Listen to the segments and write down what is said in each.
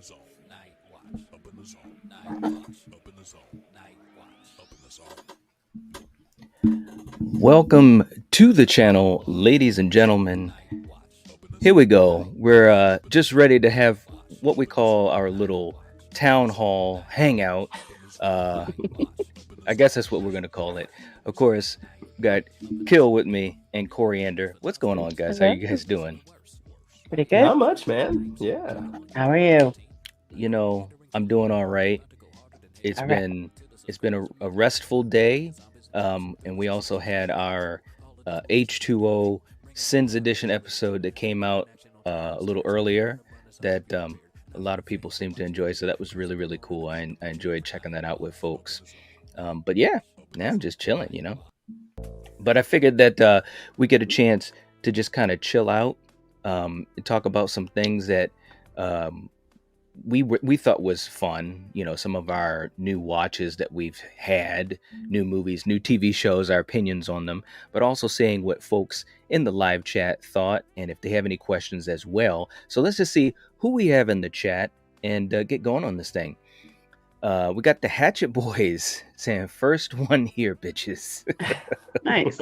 the zone. Nightwatch. Up in the zone. Nightwatch. Up in the zone. Nightwatch. Up in the zone. Welcome to the channel, ladies and gentlemen. Here we go. We're just ready to have what we call our little town hall hangout. I guess that's what we're going to call it. Of course, got Kill with me and Coriander. What's going on, guys? How you guys doing? Pretty good. Not much, man. Yeah. How are you? I'm doing all right. It's All right. been a restful day, and we also had our H2O Sins Edition episode that came out a little earlier that a lot of people seem to enjoy. So that was really, really cool. I enjoyed checking that out with folks. But yeah, now I'm just chilling. But I figured that we get a chance to just kind of chill out and talk about some things that um, we thought was fun. Some of our new watches that we've had, new movies, new TV shows, our opinions on them, but also seeing what folks in the live chat thought and if they have any questions as well. So let's just see who we have in the chat and get going on this thing. We got the Hatchet Boys saying, first one here, bitches. Nice.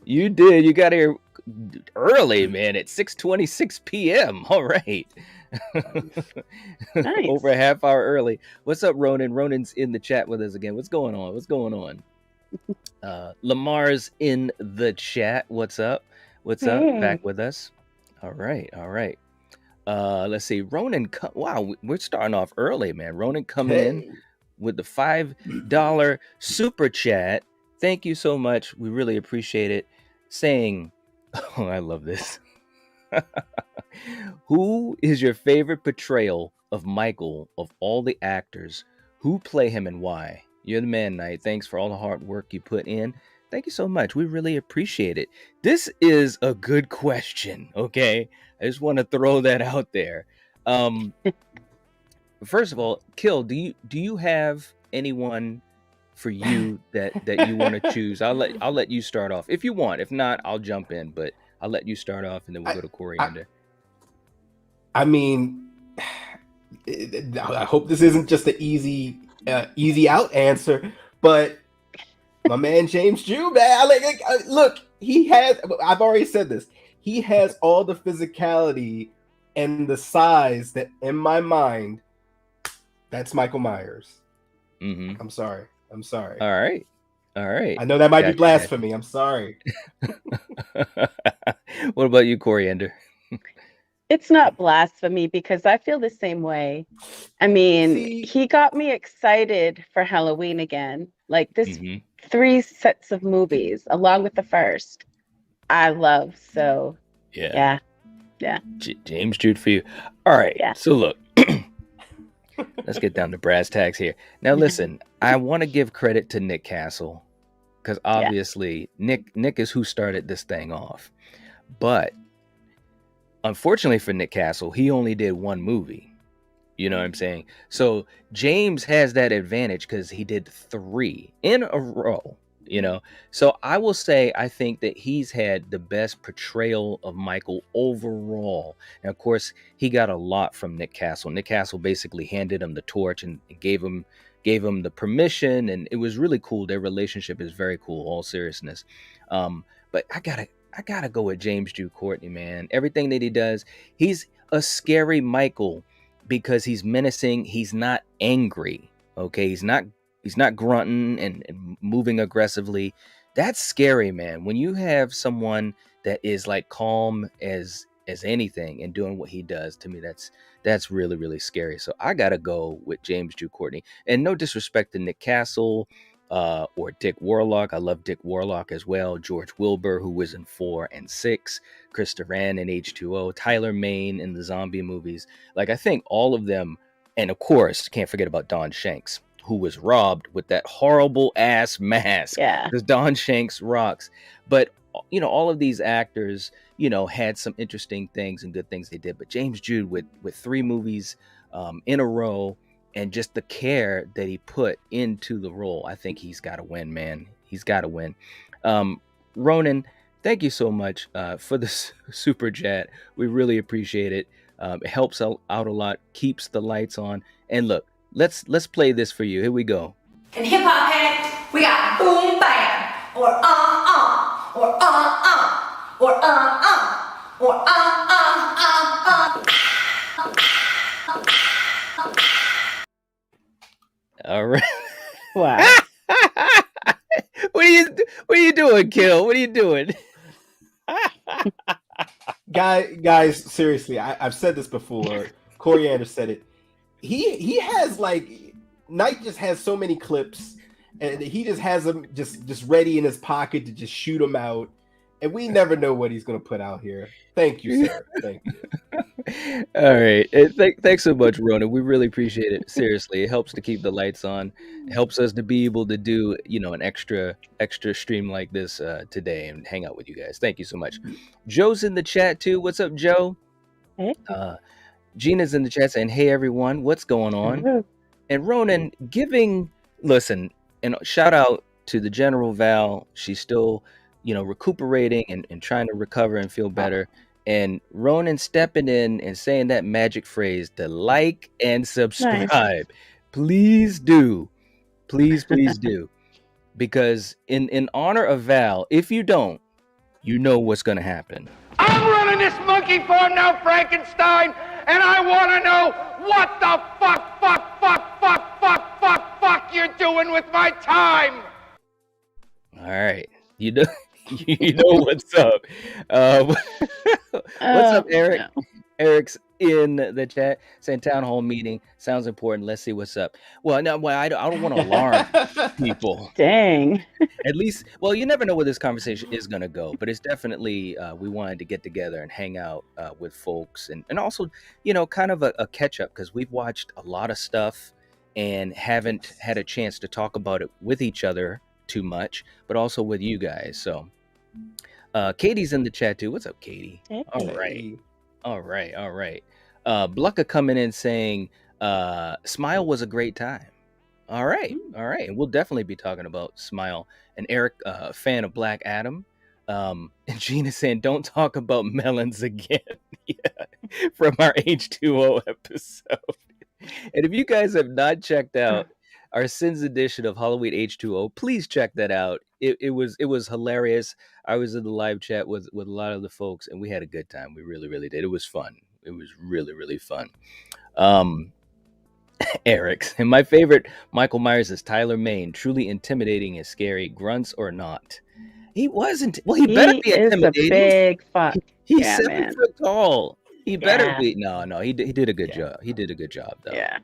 You did. You got here early, man, at 6:26 p.m. All right. Nice. Over a half hour early. What's up, Ronan? Ronan's in the chat with us again. What's going on? Lamar's in the chat. What's up? Hey. Back with us. All right. Let's see. Ronan, wow, we're starting off early, man. Ronan coming in with the $5 super chat. Thank you so much. We really appreciate it. Saying, oh, I love this. Who is your favorite portrayal of Michael of all the actors? Who play him and why? You're the man, Knight. Thanks for all the hard work you put in. Thank you so much. We really appreciate it. This is a good question, okay? I just want to throw that out there. First of all, Kill, do you have anyone for you that you want to choose? I'll let you start off if you want. If not, I'll jump in, but I'll let you start off and then we'll go to Coriander. I mean, I hope this isn't just an easy out answer, but my man James Jew, man, look, he has. I've already said this. He has all the physicality and the size that, in my mind, that's Michael Myers. Mm-hmm. I'm sorry. All right. I know that might be blasphemy. I'm sorry. What about you, Coriander? It's not blasphemy because I feel the same way. I mean, he got me excited for Halloween again. Like this 3 sets of movies, along with the first, I love. So yeah. James Jude for you. All right. Yeah. So look, let's get down to brass tacks here. Now listen, I want to give credit to Nick Castle because obviously Nick is who started this thing off. But unfortunately for Nick Castle, he only did one movie. You know what I'm saying? So James has that advantage because he did 3 in a row. So I will say I think that he's had the best portrayal of Michael overall. And of course, he got a lot from Nick Castle. Nick Castle basically handed him the torch and gave him the permission, and it was really cool. Their relationship is very cool, all seriousness. But I gotta go with James Jude Courtney, man. Everything that he does, he's a scary Michael because he's menacing. He's not angry. Okay, he's not grunting and moving aggressively. That's scary, man. When you have someone that is like calm as anything and doing what he does, to me, that's really, really scary. So I gotta go with James Jude Courtney. And no disrespect to Nick Castle or Dick Warlock. I love Dick Warlock as well. George Wilbur, who was in 4 and 6, Chris Duran in H2O, Tyler Mane in the zombie movies. Like, I think all of them, and of course, can't forget about Don Shanks, who was robbed with that horrible ass mask. Yeah. Because Don Shanks rocks. But, all of these actors, had some interesting things and good things they did. But James Jude with 3 movies in a row and just the care that he put into the role, I think he's got to win, man. He's got to win. Ronan, thank you so much for the super chat. We really appreciate it. It helps out a lot, keeps the lights on. And look, let's play this for you. Here we go. In hip hop head, we got boom bam, or or or or All right. Wow. What are you doing, Kill? What are you doing? Guys, seriously, I've said this before. Coriander said it. He has Knight just has so many clips, and he just has them just ready in his pocket to just shoot them out, and we never know what he's gonna put out here. Thank you, sir. Thank you. All right. Thanks so much, Ronan. We really appreciate it. Seriously, it helps to keep the lights on. It helps us to be able to do, an extra stream like this today and hang out with you guys. Thank you so much. Joe's in the chat too. What's up, Joe? Hey. Gina's in the chat saying, "Hey everyone, what's going on?" Hello. And Ronan listen, and shout out to the General Val. She's still, recuperating and trying to recover and feel better. And Ronan stepping in and saying that magic phrase, to like and subscribe. Nice. Please do. Please do. Because in honor of Val, if you don't, you know what's going to happen. I'm running this monkey farm now, Frankenstein, and I want to know what the fuck you're doing with my time. All right. You know what's up. What's up, Eric? No. Eric's in the chat saying town hall meeting sounds important. Let's see what's up. Well, no, I don't want to alarm people. Dang. At least, you never know where this conversation is going to go, but it's definitely we wanted to get together and hang out with folks and also, kind of a catch up because we've watched a lot of stuff and haven't had a chance to talk about it with each other too much, but also with you guys. So Katie's in the chat too. What's up, Katie? Hey. All right. Blucka coming in saying Smile was a great time. All right. And we'll definitely be talking about Smile. And Eric, fan of Black Adam. And Gina saying, don't talk about melons again. Yeah, from our H2O episode. And if you guys have not checked out our Sins edition of Halloween H2O, please check that out. It was hilarious. I was in the live chat with a lot of the folks, and we had a good time. We really, really did. It was fun. It was really, really fun. Eric's, and my favorite Michael Myers is Tyler Mane, truly intimidating and scary, grunts or not. He wasn't. Well, he better be intimidating. He's a big fuck. He's 7 foot tall. He better be. No, he did a good job. He did a good job, though. Yeah.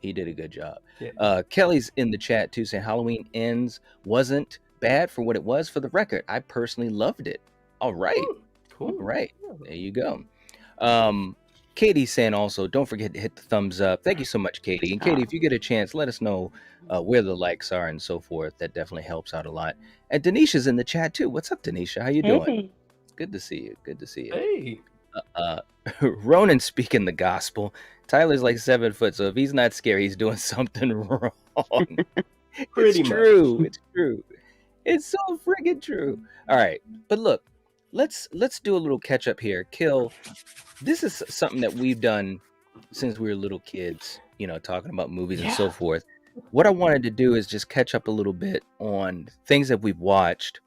He did a good job. Yeah. Kelly's in the chat too, saying Halloween Ends wasn't bad for what it was. For the record, I personally loved it. All right. Cool. All right. There you go. Katie's saying also, don't forget to hit the thumbs up. Thank you so much, Katie. And Katie, if you get a chance, let us know where the likes are and so forth. That definitely helps out a lot. And Denisha's in the chat too. What's up, Denisha? How you doing? Good to see you. Hey. Ronan speaking the gospel. Tyler's like 7 foot, so if he's not scary, he's doing something wrong. It's true. It's so friggin' true. All right, but look, let's do a little catch up here. Kill. This is something that we've done since we were little kids, talking about movies and so forth. What I wanted to do is just catch up a little bit on things that we've watched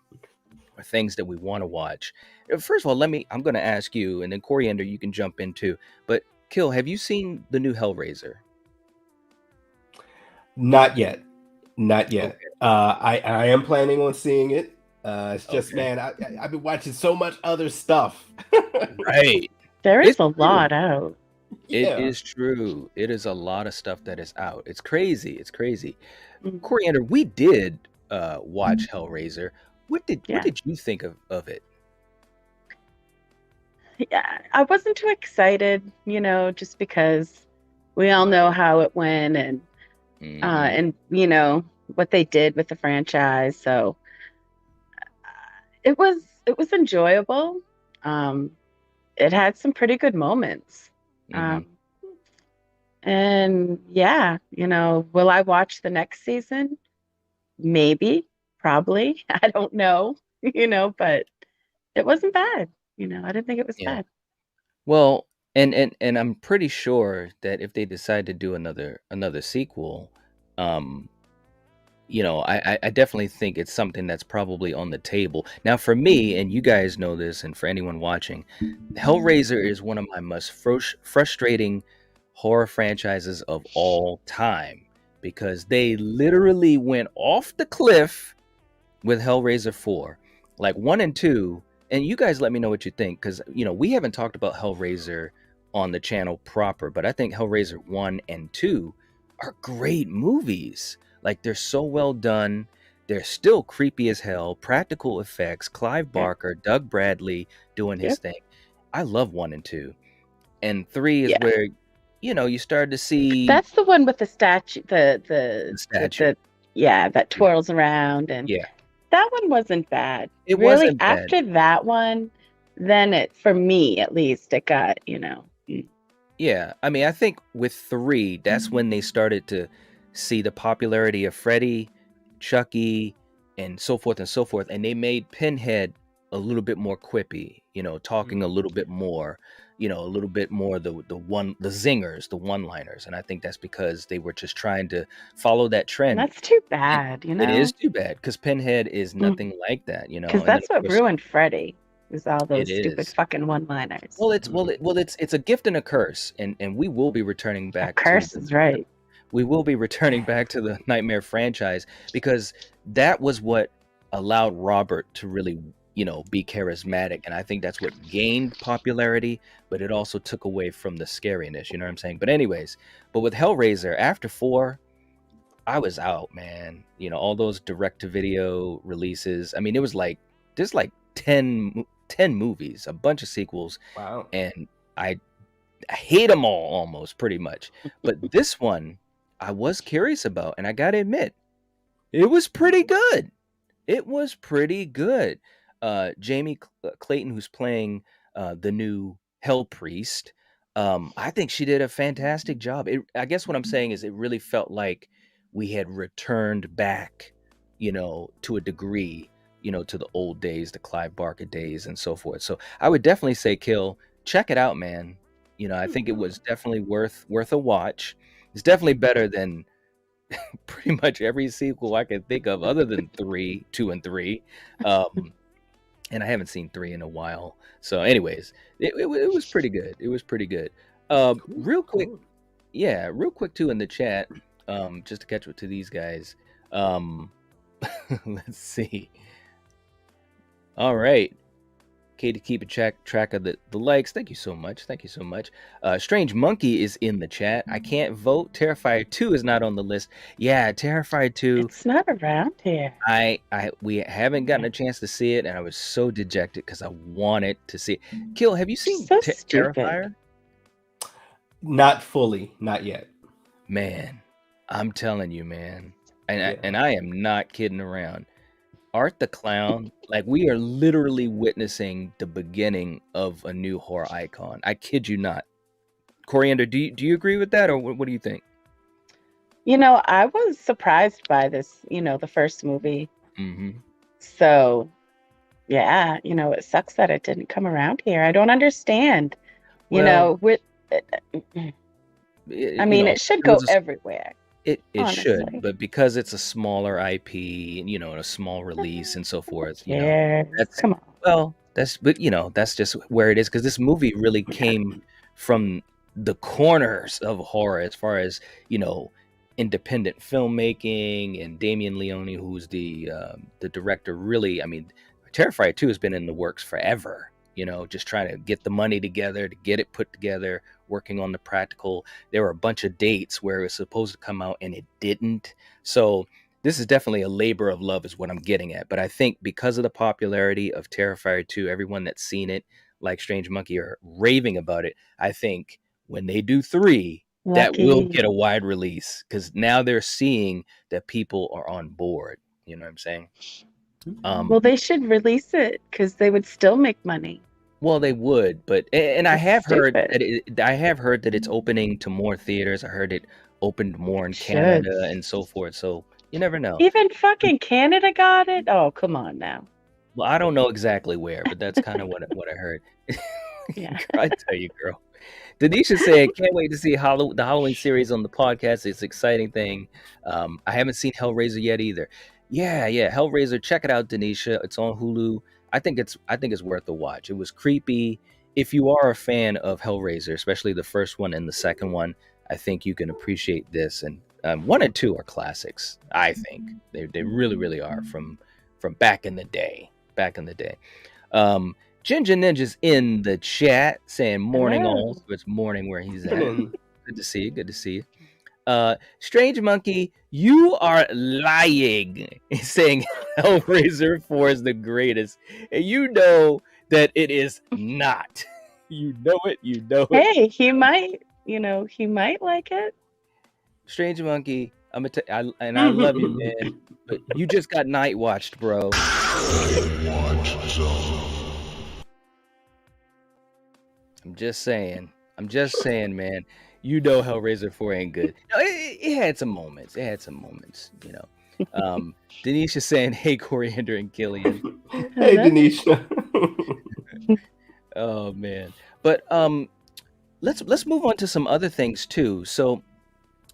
or things that we want to watch. First of all, I'm going to ask you, and then Coriander, you can jump in too. But Kill, have you seen the new Hellraiser? Not yet. Okay. I am planning on seeing it. It's just, man, I've been watching so much other stuff. Right. There is a lot out. It is true. It is a lot of stuff that is out. It's crazy. Coriander, we did watch Hellraiser. What did you think of it? Yeah, I wasn't too excited, just because we all know how it went and what they did with the franchise. So it was enjoyable. It had some pretty good moments. And will I watch the next season? Maybe, probably. I don't know, but it wasn't bad. I didn't think it was bad. Well, And I'm pretty sure that if they decide to do another sequel, um, I definitely think it's something that's probably on the table. Now, for me, and you guys know this, and for anyone watching, Hellraiser is one of my most frustrating horror franchises of all time because they literally went off the cliff with Hellraiser 4. Like 1 and 2, and you guys let me know what you think, because we haven't talked about Hellraiser on the channel proper, but I think Hellraiser 1 and 2 are great movies. Like, they're so well done. They're still creepy as hell. Practical effects, Clive Barker, Doug Bradley doing his thing. I love 1 and 2. And 3 is where you started to see. That's the one with the statue, the statue. That twirls around, and that one wasn't bad. It really wasn't bad. After that one, then it, for me at least, it got Yeah, I mean, I think with 3, that's when they started to see the popularity of Freddy, Chucky, and so forth and so forth, and they made Pinhead a little bit more quippy, talking a little bit more, a little bit more the zingers, the one-liners, and I think that's because they were just trying to follow that trend. And that's too bad, It is too bad because Pinhead is nothing like that, Because that's what ruined Freddy. Is all those stupid fucking one-liners. Well, it's a gift and a curse, and we will be returning back. A curse is right. We will be returning back to the Nightmare franchise because that was what allowed Robert to really, be charismatic, and I think that's what gained popularity, but it also took away from the scariness. You know what I'm saying? But anyways, with Hellraiser after 4, I was out, man. All those direct-to-video releases. I mean, it was there's 10 movies, a bunch of sequels. Wow. And I hate them all almost pretty much. But this one I was curious about, and I gotta admit, it was pretty good. It was pretty good. Jamie Clayton, who's playing the new Hell Priest, I think she did a fantastic job. I guess what I'm saying is it really felt like we had returned back, to a degree, to the old days, the Clive Barker days and so forth. So I would definitely say, Kill, check it out, man. I think it was definitely worth a watch. It's definitely better than pretty much every sequel I can think of other than 2 and 3. And I haven't seen 3 in a while. So anyways, it was pretty good. It was pretty good. Real quick too in the chat, just to catch up to these guys. Let's see. All right. Okay, to keep a track of the likes. Thank you so much. Thank you so much. Strange Monkey is in the chat. I can't vote. Terrifier 2 is not on the list. Yeah, Terrifier 2. It's not around here. We haven't gotten a chance to see it, and I was so dejected because I wanted to see it. Kill, have you seen Terrifier? Not fully, not yet. Man, I'm telling you, man. And I am not kidding around. Art the Clown, we are literally witnessing the beginning of a new horror icon. I kid you not. Coriander, do you agree with that, or what do you think? I was surprised by this, the first movie. Mm-hmm. So, yeah, it sucks that it didn't come around here. I don't understand. It should go everywhere. It should, but because it's a smaller IP and a small release and so forth, come on. Well, that's just where it is, because this movie really came from the corners of horror as far as independent filmmaking, and Damien Leone, who's the director, really. I mean, Terrifier 2 has been in the works forever. Just trying to get the money together to get it put together, working on the practical. There were a bunch of dates where it was supposed to come out and it didn't. So this is definitely a labor of love is what I'm getting at. But I think because of the popularity of Terrifier 2, everyone that's seen it, like Strange Monkey, are raving about it. I think when they do 3, that will get a wide release, because now they're seeing that people are on board. You know what I'm saying? Well, they should release it because they would still make money. Well, they would, but I have heard that it's opening to more theaters. I heard it opened more in Canada and so forth. So you never know. Even fucking Canada got it. Oh, come on now. Well, I don't know exactly where, but that's kind of what I heard. Yeah, I tell you, girl. Denisha said, "Can't wait to see the Halloween series on the podcast. It's an exciting thing. I haven't seen Hellraiser yet either. Yeah, Hellraiser. Check it out, Denisha. It's on Hulu. I think it's worth a watch. It was creepy. If you are a fan of Hellraiser, especially the first one and the second one, I think you can appreciate this. And 1 and 2 are classics. I think they really, really are from back in the day. Ginger Ninja's in the chat saying morning Hello. all. So it's morning where he's at. Good to see you. Strange Monkey, you are lying. He's saying Hellraiser 4 is the greatest. And you know that it is not. You know it. Hey, he might like it. Strange Monkey, I love you, man. But you just got night watched, bro. I'm just saying, man. You know Hellraiser 4 ain't good. No, it had some moments. You know. Denisha saying, "Hey, Coriander and Killian." Hey, Denisha. Oh man. But let's move on to some other things too. So,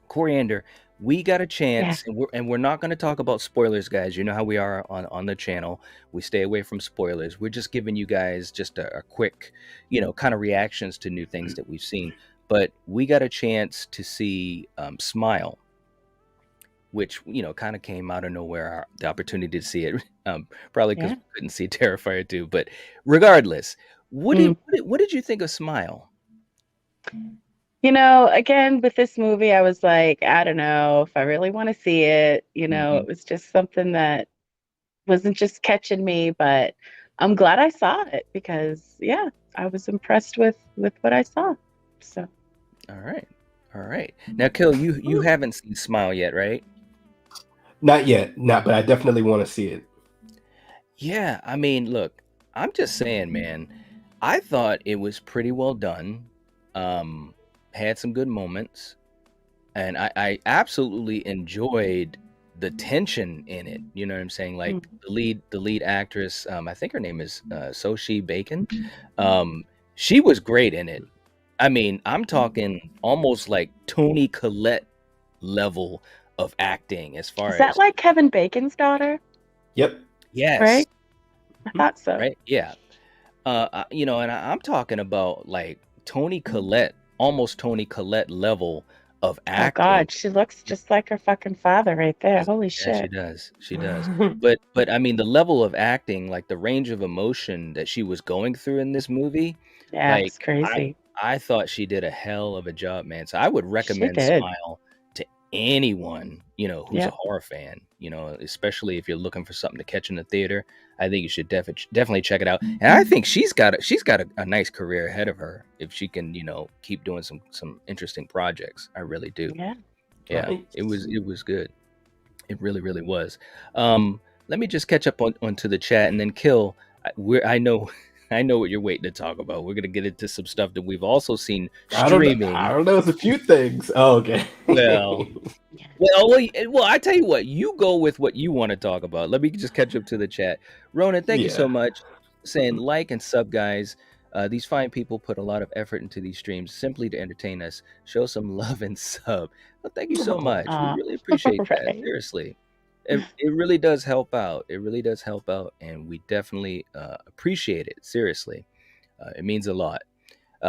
Coriander, we got a chance, and we're not going to talk about spoilers, guys. You know how we are on the channel. We stay away from spoilers. We're just giving you guys just a quick, kind of reactions to new things that we've seen. But we got a chance to see Smile, which kind of came out of nowhere. The opportunity to see it, probably because we couldn't see Terrifier 2. But regardless, what did you think of Smile? Again, with this movie, I was like, I don't know if I really want to see it. It was just something that wasn't just catching me, but I'm glad I saw it because, I was impressed with what I saw. So. All right. Now, Kill, you haven't seen Smile yet, right? Not yet. But I definitely want to see it. Yeah, I mean, look, I'm just saying, man, I thought it was pretty well done. Had some good moments, and I absolutely enjoyed the tension in it. You know what I'm saying? Like the lead actress, I think her name is Soshi Bacon. She was great in it. I mean, I'm talking almost like Toni Collette level of acting as far as. Is that like Kevin Bacon's daughter? Yep. Yes. Right? I thought so. Right? Yeah. And I'm talking about like Toni Collette, almost Toni Collette level of acting. Oh God, she looks just like her fucking father right there. Holy shit. She does. But I mean, the level of acting, like the range of emotion that she was going through in this movie. Yeah, like, it's crazy. I thought she did a hell of a job, man. So I would recommend Smile to anyone, who's a horror fan, especially if you're looking for something to catch in the theater. I think you should definitely check it out. And I think she's got a nice career ahead of her if she can, keep doing some interesting projects. I really do. Yeah. Right. It was good. It really, really was. Let me just catch up onto the chat and then Kill. I know what you're waiting to talk about. We're gonna get into some stuff that we've also seen streaming. I don't know. It's a few things. Oh, okay. Well, I tell you what. You go with what you want to talk about. Let me just catch up to the chat. Ronan, thank you so much. Saying like and sub, guys. These fine people put a lot of effort into these streams simply to entertain us. Show some love and sub. Well, thank you so much. We really appreciate that. Seriously. It really does help out. And we definitely appreciate it. Seriously, it means a lot.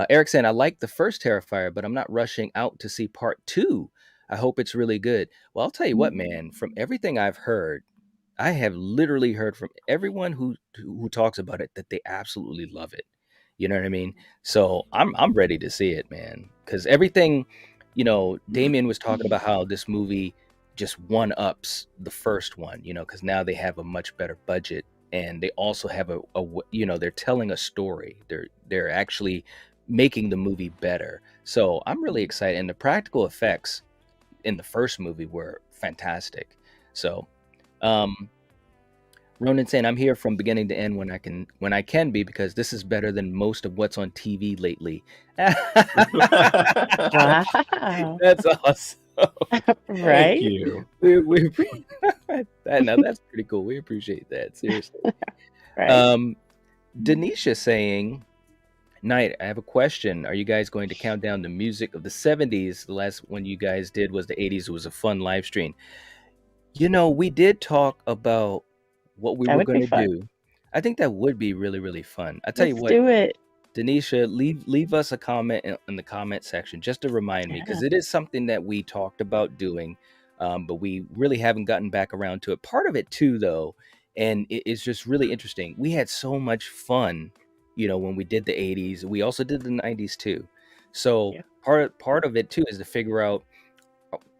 Eric saying, I like the first Terrifier, but I'm not rushing out to see part 2. I hope it's really good. Well, I'll tell you what, man. From everything I've heard, I have literally heard from everyone who talks about it that they absolutely love it. You know what I mean? So I'm ready to see it, man. Because everything, Damien was talking about how this movie just one-ups the first one, because now they have a much better budget and they also have they're telling a story. They're actually making the movie better. So I'm really excited. And the practical effects in the first movie were fantastic. So Ronan saying, I'm here from beginning to end when I can be, because this is better than most of what's on TV lately. Wow. That's awesome. Right? Thank you. Now that's pretty cool. We appreciate that. Seriously. Right. Denisha saying, Night, I have a question. Are you guys going to count down the music of the 70s? The last one you guys did was the 80s. It was a fun live stream. We did talk about what we That were would going be to fun. do. I think that would be really, really fun. I tell you Let's what, do it. Denisha, leave us a comment in the comment section just to remind me, because it is something that we talked about doing, but we really haven't gotten back around to it. Part of it too, though, and it's just really interesting. We had so much fun, when we did the 80s. We also did the 90s too. So part of it too is to figure out,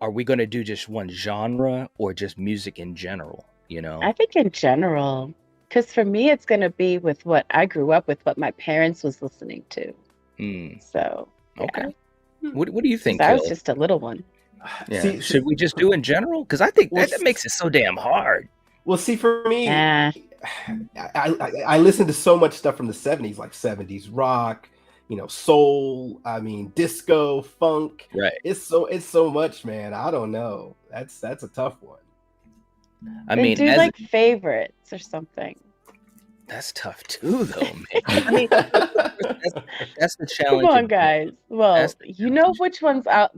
are we going to do just one genre or just music in general? I think in general, because for me, it's going to be with what I grew up with, what my parents was listening to. So, okay. What do you think, I was Kill? just a little one. Yeah. Should we just do in general? Because I think that makes it so damn hard. Well, see, for me, I listened to so much stuff from the 70s, like 70s rock, soul, disco, funk. Right. It's so much, man. I don't know. That's a tough one. Do like favorites or something. That's tough too, though, man. That's the challenge. Come on, guys. Well, which one's out.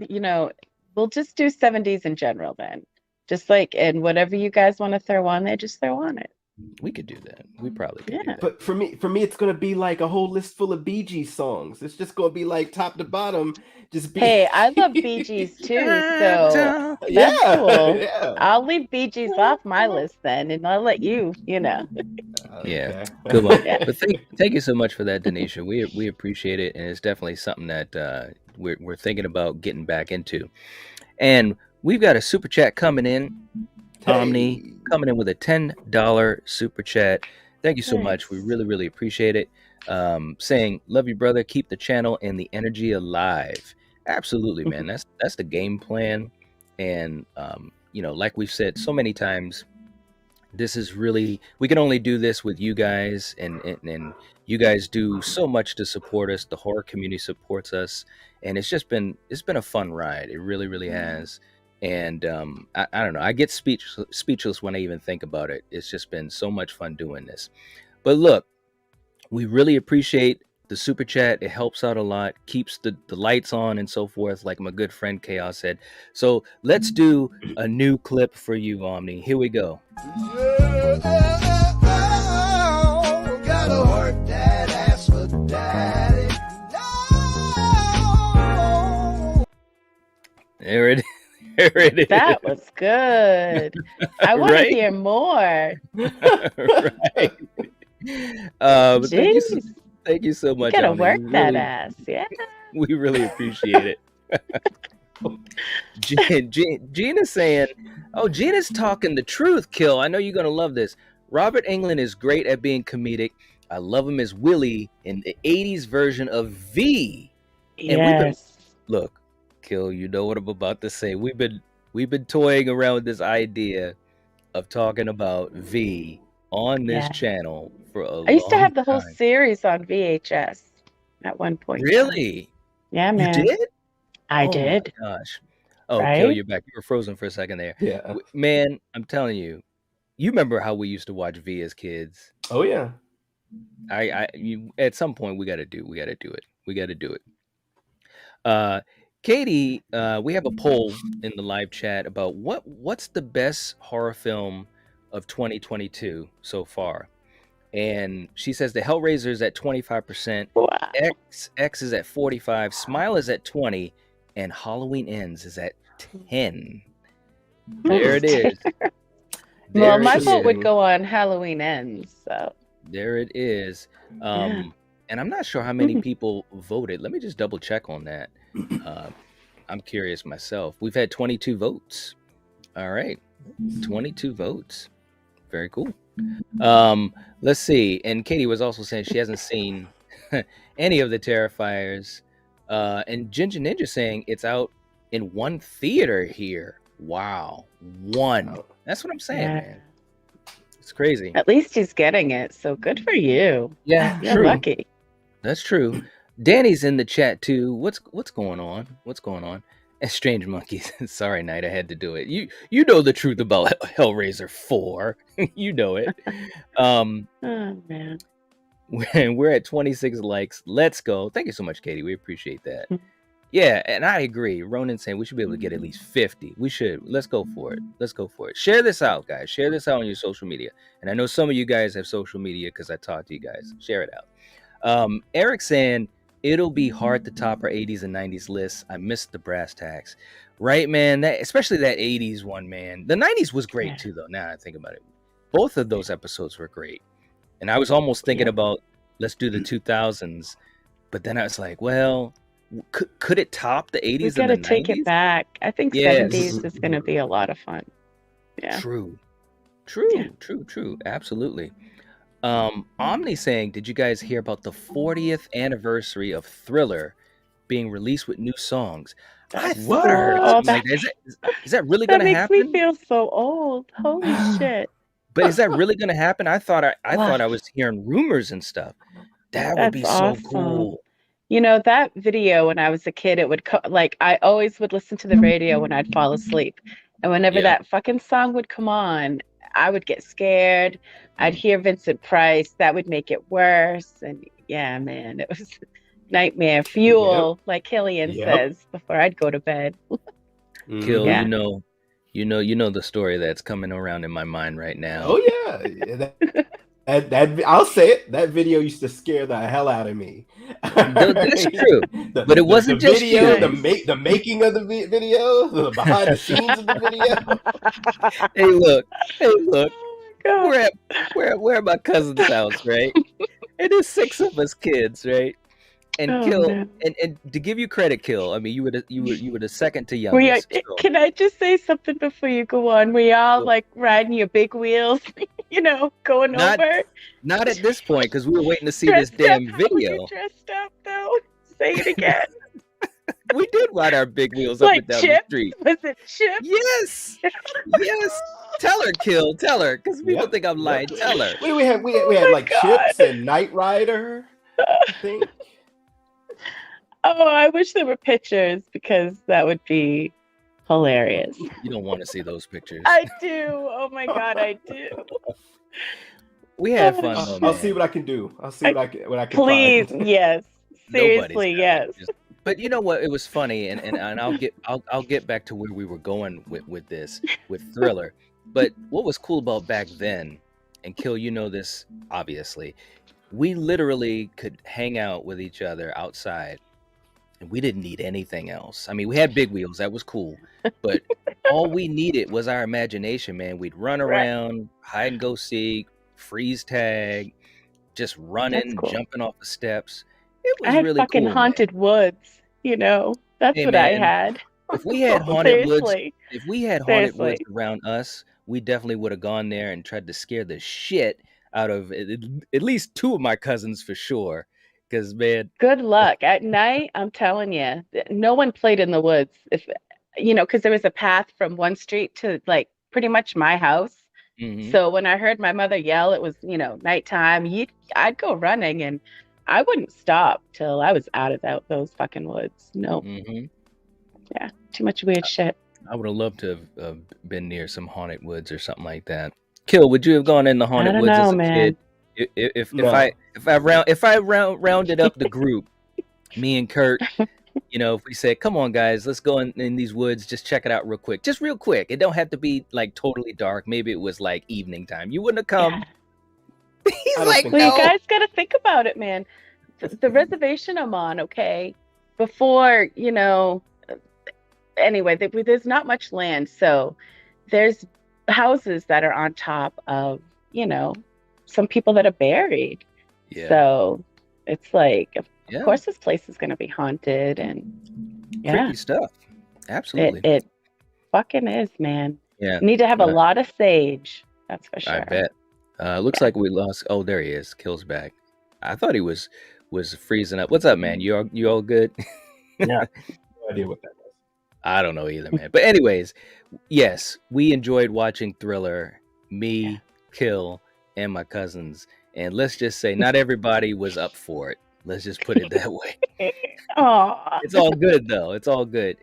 We'll just do 70s in general then. Just and whatever you guys want to throw on there, just throw on it. We could do that. We probably could do that. But for me, it's gonna be like a whole list full of Bee Gees songs. It's just gonna be like top to bottom. Hey, I love Bee Gees too, so that's cool. Yeah. I'll leave Bee Gees off my list then, and I'll let you. Yeah, good one. Yeah. But thank you so much for that, Denisha. We appreciate it, and it's definitely something that we're thinking about getting back into. And we've got a super chat coming in. Omni coming in with a $10 super chat. Thank you so much. We really, really appreciate it. Saying, love you, brother. Keep the channel and the energy alive. Absolutely, man. That's the game plan. And, like we've said so many times, this is really, we can only do this with you guys. And you guys do so much to support us. The horror community supports us. And it's been a fun ride. It really, really has. And I don't know. I get speechless when I even think about it. It's just been so much fun doing this. But look, we really appreciate the super chat. It helps out a lot, keeps the lights on and so forth, like my good friend Chaos said. So let's do a new clip for you, Omni. Here we go. Gotta work that ass for daddy. No. There it is. That was good. I want to hear more. Right. But thank you so much. You gotta work that ass. Yeah. We really appreciate it. Gina's saying, Gina's talking the truth, Kill. I know you're gonna love this. Robert Englund is great at being comedic. I love him as Willie in the 80s version of V. And look, Kill, you know what I'm about to say. We've been toying around with this idea of talking about V on this channel for a long time. I used to have the whole series on VHS at one point. Really? Yeah, man. You did? I did. My gosh. Oh, right? Kill, you're back. You were frozen for a second there. Yeah. Man, I'm telling you, you remember how we used to watch V as kids? Oh yeah. At some point we got to do it. Katie, we have a poll in the live chat about what's the best horror film of 2022 so far, and she says the Hellraiser is at 25%, wow. X is at 45%, Smile is at 20%, and Halloween Ends is at 10%. There it is. Well, my vote would go on Halloween Ends. So there it is. And I'm not sure how many people voted. Let me just double check on that. I'm curious myself. We've had 22 votes. All right. 22 votes. Very cool. Let's see. And Katie was also saying she hasn't seen any of the Terrifiers. And Ginger Ninja saying it's out in one theater here. Wow. One. That's what I'm saying, man. It's crazy. At least he's getting it. So good for you. Yeah. You're lucky. That's true. Danny's in the chat too. What's going on? And Strange Monkeys. Sorry, Knight, I had to do it. You know the truth about Hellraiser 4. You know it. Oh man. We're at 26 likes. Let's go. Thank you so much, Katie. We appreciate that. Yeah, and I agree. Ronan saying we should be able to get at least 50. We should. Let's go for it. Let's go for it. Share this out, guys. Share this out on your social media. And I know some of you guys have social media because I talked to you guys. Share it out. Eric saying it'll be hard to top our 80s and 90s lists. I missed the brass tacks. Right, man. That, especially that 80s one, man. The 90s was great too, though. Now I think about it. Both of those episodes were great. And I was almost thinking about let's do the 2000s. But then I was like, well, could it top the 80s? We gotta take it back. I think 70s is gonna be a lot of fun. Yeah. True. Absolutely. Omni saying, did you guys hear about the 40th anniversary of Thriller being released with new songs? I thought I heard something like that. Is that really gonna happen? That makes me feel so old. Holy shit. But is that really gonna happen? I thought I was hearing rumors and stuff. That would be so cool. You know, that video when I was a kid, it would like I always would listen to the radio when I'd fall asleep. And whenever that fucking song would come on, I would get scared. I'd hear Vincent Price. That would make it worse. And yeah, man, it was nightmare fuel, like Killian says, before I'd go to bed. Kill, you know the story that's coming around in my mind right now. Oh yeah. That I'll say it. That video used to scare the hell out of me. That's true, but it wasn't the just video, you. the making of the video, the behind the scenes of the video. Hey, look. We're at my cousin's house, right? And there's 6 of us kids, right? And Kill, and to give you credit, Kill. I mean, you were the second to youngest. Can I just say something before you go on? Were y'all like riding your big wheels, going over? Not at this point, because we were waiting to see this damn video. Were you dressed up though? Say it again. We did ride our big wheels up and down the street. Was it Chip? Yes. Tell her, Kill. Tell her, because people think I'm lying. Tell her. We had like Chips and Knight Rider. I think. Oh, I wish there were pictures because that would be hilarious. You don't want to see those pictures. I do. Oh my God, I do. We had fun. I'll see what I can do. I'll see what I can Please, find. yes. Seriously, yes. But you know what? It was funny, and I'll get back to where we were going with this with Thriller. But what was cool about back then, and Kill, you know this obviously, we literally could hang out with each other outside. And we didn't need anything else. I mean, we had big wheels. That was cool. But all we needed was our imagination, man. We'd run around, hide and go seek, freeze tag, just running, jumping off the steps. It was really cool. I had fucking haunted woods, That's what I had. If we had haunted woods around us, we definitely would have gone there and tried to scare the shit out of at least 2 of my cousins for sure. Because, man, good luck at night. I'm telling you, no one played in the woods. If because there was a path from one street to like pretty much my house. Mm-hmm. So when I heard my mother yell, it was nighttime. I'd go running, and I wouldn't stop till I was out of those fucking woods. No, yeah, too much weird shit. I would have loved to have been near some haunted woods or something like that. Kill, would you have gone in the haunted woods as a kid? If I rounded up the group, me and Kurt, if we said, come on guys, let's go in these woods, just check it out real quick. Just real quick. It don't have to be like totally dark. Maybe it was like evening time. You wouldn't have come. Yeah. He's like, no. You guys gotta think about it, man. The reservation I'm on, okay, before, anyway, there's not much land. So there's houses that are on top of, some people that are buried. Yeah. So it's like, of course, this place is going to be haunted and creepy stuff. Absolutely. It fucking is, man. Yeah. You need to have a lot of sage. That's for sure. I bet. Looks like we lost. Oh, there he is. Kill's back. I thought he was freezing up. What's up, man? You all good? Yeah. No idea what that was. I don't know either, man. But anyways, yes, we enjoyed watching Thriller. Me, Kill, and my cousins. And let's just say not everybody was up for it. Let's just put it that way. Aww. It's all good, though. It's all good.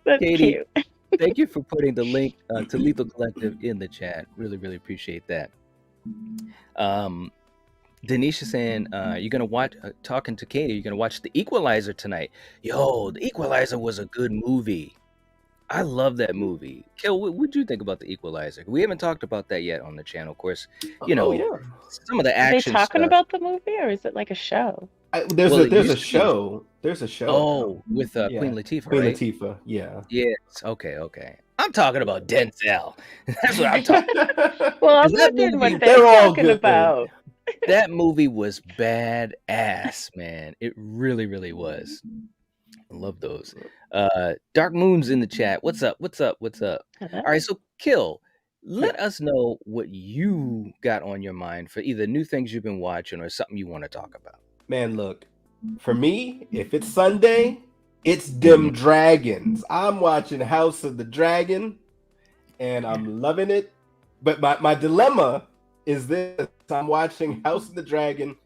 That's Katie, cute. Thank you for putting the link to Lethal Collective in the chat. Really, really appreciate that. Denisha saying, you're gonna watch talking to Katie, you're gonna watch The Equalizer tonight. Yo, The Equalizer was a good movie. I love that movie. Kill, what'd you think about The Equalizer? We haven't talked about that yet on the channel. Of course, you Oh know, yeah. some of the Are they action talking stuff. about the movie or is it like a show? There's Well, a it there's a used to be. show. There's a show now. Oh, with Yeah. Queen Latifah, Queen right? Latifah. Yeah. Yes. Okay. I'm talking about Denzel. That's what I'm talking. Well, I'm 'Cause that wondering what movie, they're They're all talking good. about. that movie was badass, man. It really, really was. I love those. Dark Moon's in the chat. What's up? Hello? All right, so Kill, let Yeah. us know what you got on your mind for either new things you've been watching or something you want to talk about. Man, look, for me, if it's Sunday, it's them dragons. I'm watching House of the Dragon, and I'm loving it. But my dilemma is this: I'm watching House of the Dragon,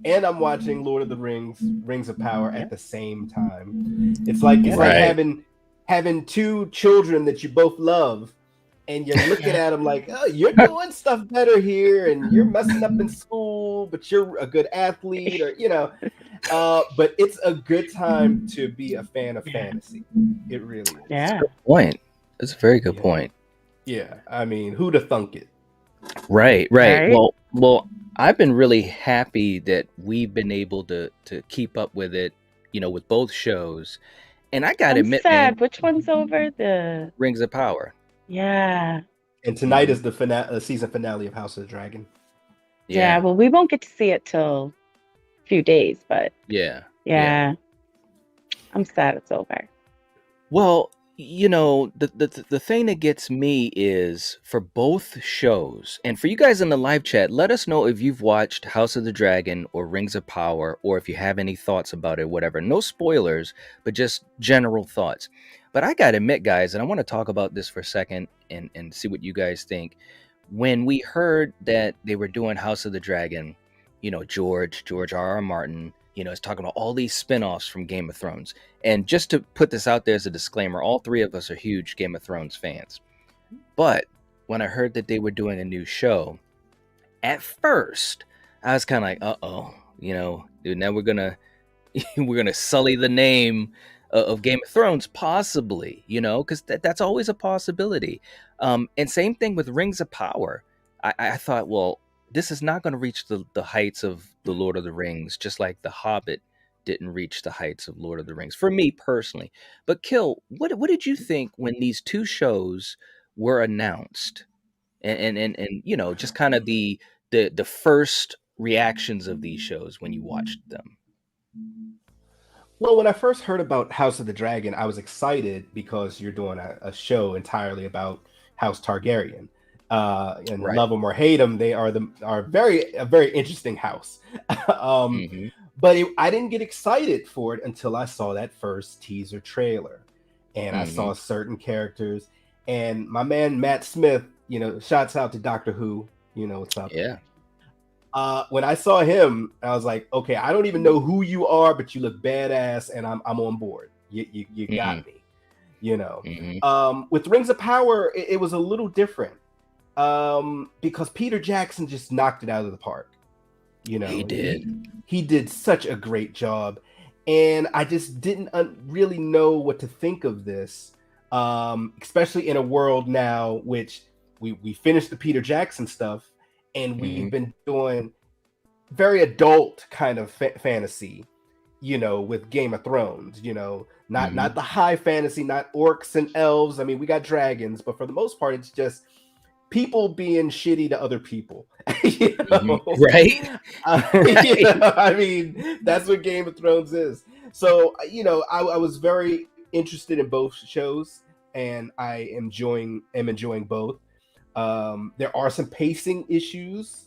and I'm watching Lord of the Rings, Rings of Power at the same time. It's like Right. having two children that you both love, and you're looking at them like, oh, you're doing stuff better here, and you're messing up in school, but you're a good athlete, or but it's a good time to be a fan of fantasy. It really is. Yeah. Good point. That's a very good Yeah. point. Yeah, I mean, who'd have thunk it? Right. Right. Well, I've been really happy that we've been able to keep up with it, with both shows. And I gotta I'm admit, sad. man, Which one's over? The Rings of Power. yeah. And tonight is the season finale of House of the Dragon. Yeah. Well, we won't get to see it till a few days, but Yeah. yeah. I'm sad it's over. Well, the thing that gets me is for both shows, and for you guys in the live chat, let us know if you've watched House of the Dragon or Rings of Power, or if you have any thoughts about it, whatever. No spoilers, but just general thoughts. But I gotta admit, guys, and I want to talk about this for a second and see what you guys think. When we heard that they were doing House of the Dragon, George R.R. Martin, is talking about all these spin-offs from Game of Thrones. And just to put this out there as a disclaimer, all three of us are huge Game of Thrones fans. But when I heard that they were doing a new show, at first I was kind of like, uh-oh, dude, now we're gonna sully the name of Game of Thrones, possibly, because that's always a possibility. And same thing with Rings of Power. I thought, well, this is not going to reach the heights of the Lord of the Rings, just like The Hobbit didn't reach the heights of Lord of the Rings, for me personally. But Kill, what did you think when these two shows were announced, and just kind of the first reactions of these shows when you watched them? Well, when I first heard about House of the Dragon, I was excited because you're doing a show entirely about House Targaryen. And Right. love them or hate them, they are a very interesting house. But I didn't get excited for it until I saw that first teaser trailer, and I saw certain characters. And my man Matt Smith, shouts out to Doctor Who. What's up? Yeah. When I saw him, I was like, okay, I don't even know who you are, but you look badass, and I'm on board. You got me. With Rings of Power, it was a little different. Because Peter Jackson just knocked it out of the park. He did. He did such a great job, and I just didn't really know what to think of this, especially in a world now which we finished the Peter Jackson stuff, and we've been doing very adult kind of fantasy, with Game of Thrones. Not the high fantasy, not orcs and elves. I mean, we got dragons, but for the most part, it's just people being shitty to other people. Right? I mean, that's what Game of Thrones is. So, I was very interested in both shows, and I am enjoying both. There are some pacing issues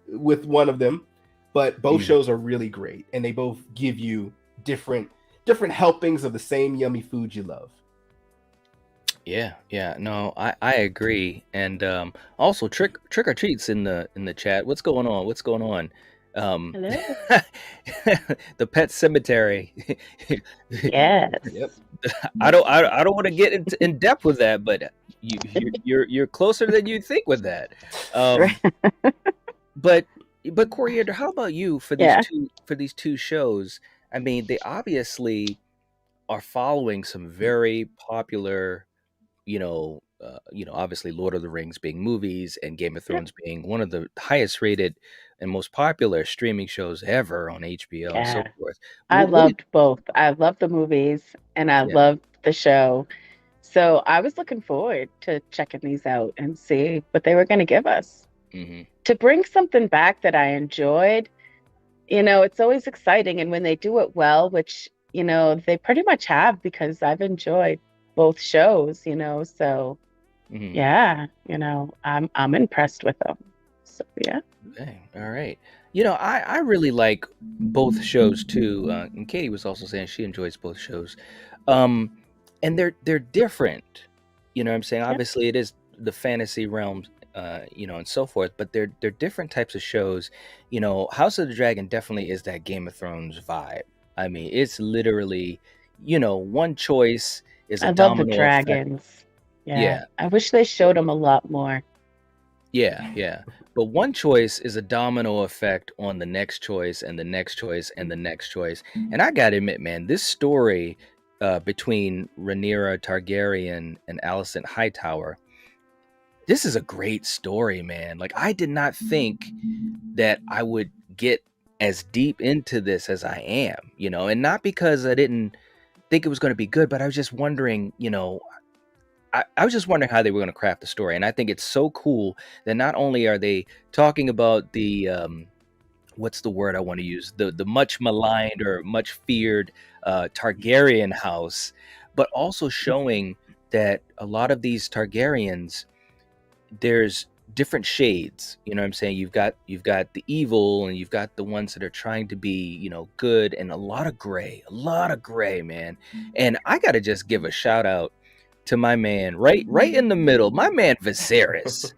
with one of them, but both shows are really great, and they both give you different helpings of the same yummy food you love. Yeah. No, I agree. And also trick or treats in the chat. What's going on? Hello. The Pet Cemetery. Yes. Yep. I don't want to get in depth with that, but you're closer than you think with that. But But Coriander, how about you for Yeah. these two shows? I mean, they obviously are following some very popular, obviously Lord of the Rings being movies and Game of Yep. Thrones being one of the highest rated and most popular streaming shows ever on HBO and so Yeah. forth. I What did loved both. I loved the movies and I yeah. loved the show. So I was looking forward to checking these out and see what they were going to give us. Hmm. To bring something back that I enjoyed, it's always exciting. And when they do it well, which, they pretty much have because I've enjoyed both shows, so Hmm. yeah, I'm impressed with them. So yeah. Okay. All right. I really like both shows too. And Katie was also saying she enjoys both shows. Um, and they're different. You know what I'm saying? Yep. Obviously it is the fantasy realm, and so forth, but they're different types of shows. House of the Dragon definitely is that Game of Thrones vibe. I mean, it's literally, one choice is a I love the domino effect. dragons. Yeah. Yeah. I wish they showed them a lot more. Yeah, yeah. But one choice is a domino effect on the next choice and the next choice and the next choice. And I gotta admit, man, this story between Rhaenyra Targaryen and Alicent Hightower, this is a great story, man. Like, I did not think that I would get as deep into this as I am, and not because I didn't think it was going to be good, but I was just wondering, I was just wondering how they were going to craft the story. And I think it's so cool that not only are they talking about the, what's the word I want to use? The much maligned or much feared Targaryen house, but also showing that a lot of these Targaryens, there's different shades. You know what I'm saying? You've got the evil and you've got the ones that are trying to be, good, and a lot of gray, man. And I got to just give a shout out to my man right in the middle, my man Viserys.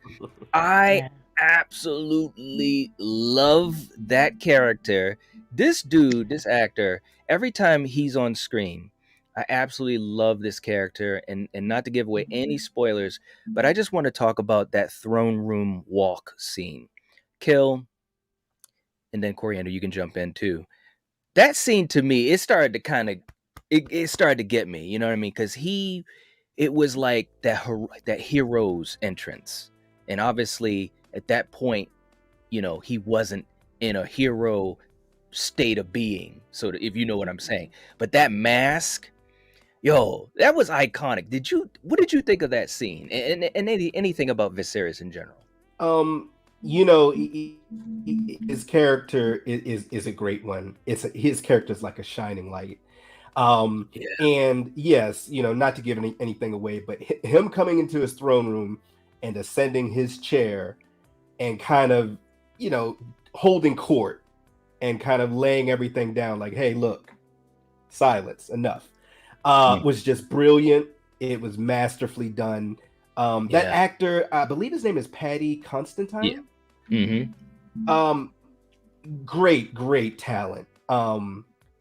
I Yeah. absolutely love that character. This dude, this actor, every time he's on screen, I absolutely love this character. And not to give away any spoilers, but I just want to talk about that throne room walk scene. Kill, and then Coriander, you can jump in too. That scene to me, it started to kind of it started to get me, you know what I mean? Because it was like that hero's entrance. And obviously at that point, he wasn't in a hero state of being. So if you know what I'm saying. But that mask, yo, that was iconic. What did you think of that scene? And anything about Viserys in general? His character is a great one. His character is like a shining light. Yeah. And yes, not to give anything away, but him coming into his throne room and ascending his chair and kind of, holding court and kind of laying everything down like, hey, look, silence, enough, was just brilliant. It was masterfully done. That actor, I believe his name is Paddy Constantine. Yeah. Great talent.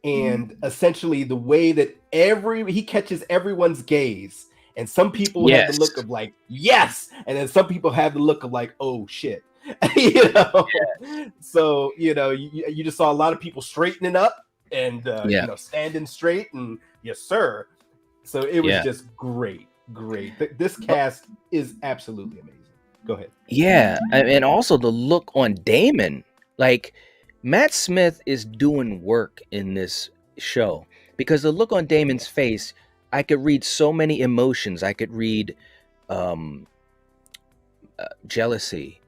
And essentially the way that he catches everyone's gaze, and some people have the look of like, yes, and then some people have the look of like, oh shit. So you just saw a lot of people straightening up and standing straight, and yes sir. So it was just great. This cast is absolutely amazing. Go ahead. Yeah, and also the look on Damon, like Matt Smith is doing work in this show, because the look on Damon's face, I could read so many emotions. I could read jealousy,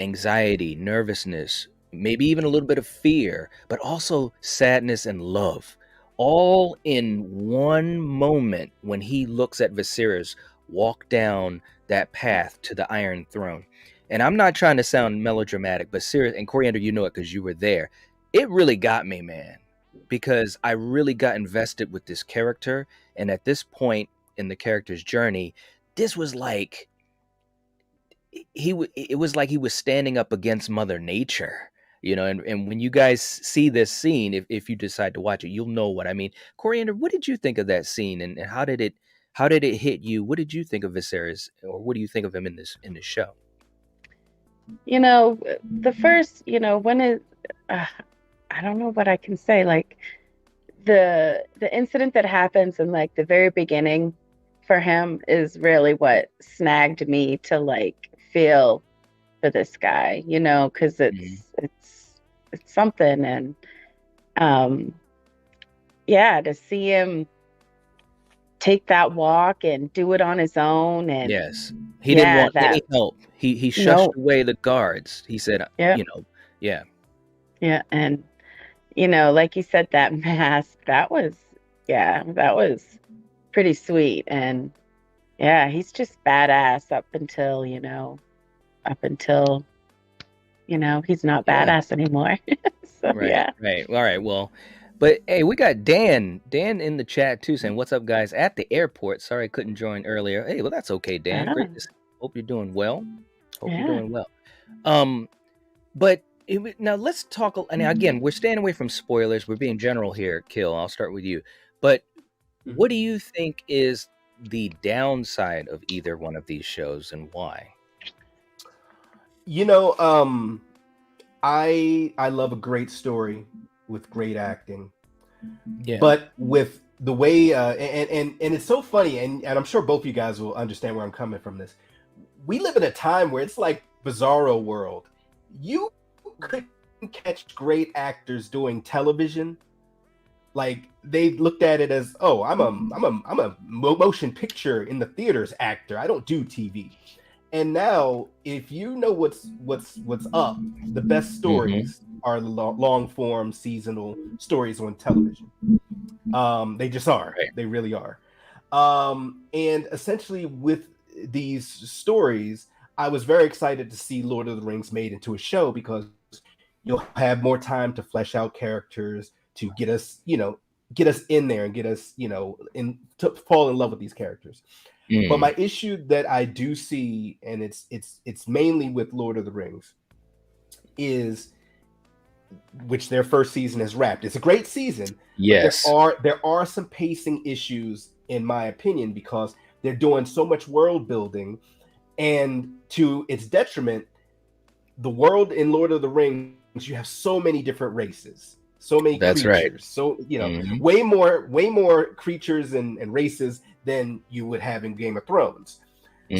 anxiety, nervousness, maybe even a little bit of fear, but also sadness and love, all in one moment when he looks at Viserys walk down that path to the Iron Throne. And I'm not trying to sound melodramatic, but serious, and Coriander, you know it because you were there. It really got me, man, because I really got invested with this character. And at this point in the character's journey, this was like it was like he was standing up against Mother Nature, and when you guys see this scene, if you decide to watch it, you'll know what I mean. Coriander, what did you think of that scene, and how did it hit you? What did you think of Viserys, or what do you think of him in this show? the first, when it, I don't know what I can say. Like the incident that happens in like the very beginning for him is really what snagged me to like feel for this guy, because it's something. And yeah, to see him take that walk and do it on his own, and Yes. He didn't want any help. He shushed away the guards. He said, yeah. Yeah. Yeah, and like you said, that mask, that was pretty sweet. And yeah, he's just badass up until he's not badass anymore. So Right. All right. Well, but hey, we got Dan in the chat too saying, "What's up, guys? At the airport. Sorry I couldn't join earlier." Hey, well, that's okay, Dan. Great to see you. Hope you're doing well. You're doing well. But now let's talk. And again, we're staying away from spoilers. We're being general here. Kill. I'll start with you. But what do you think is the downside of either one of these shows, and why? I love a great story with great acting. Yeah. But with the way and it's so funny, and I'm sure both of you guys will understand where I'm coming from this. We live in a time where it's like Bizarro world. You couldn't catch great actors doing television. Like they looked at it as, oh, I'm a motion picture in the theaters actor. I don't do TV. And now, if you know what's up, the best stories are the long form seasonal stories on television. They just are. Right. They really are. And essentially, with these stories, I was very excited to see Lord of the Rings made into a show, because you'll have more time to flesh out characters, to get us in there and get us, to fall in love with these characters. But my issue that I do see, and it's mainly with Lord of the Rings, is which their first season has wrapped. It's a great season. Yes. But there are some pacing issues, in my opinion, because they're doing so much world building, and to its detriment, the world in Lord of the Rings, you have so many different races, so many creatures. Right. So way more creatures and races than you would have in Game of Thrones.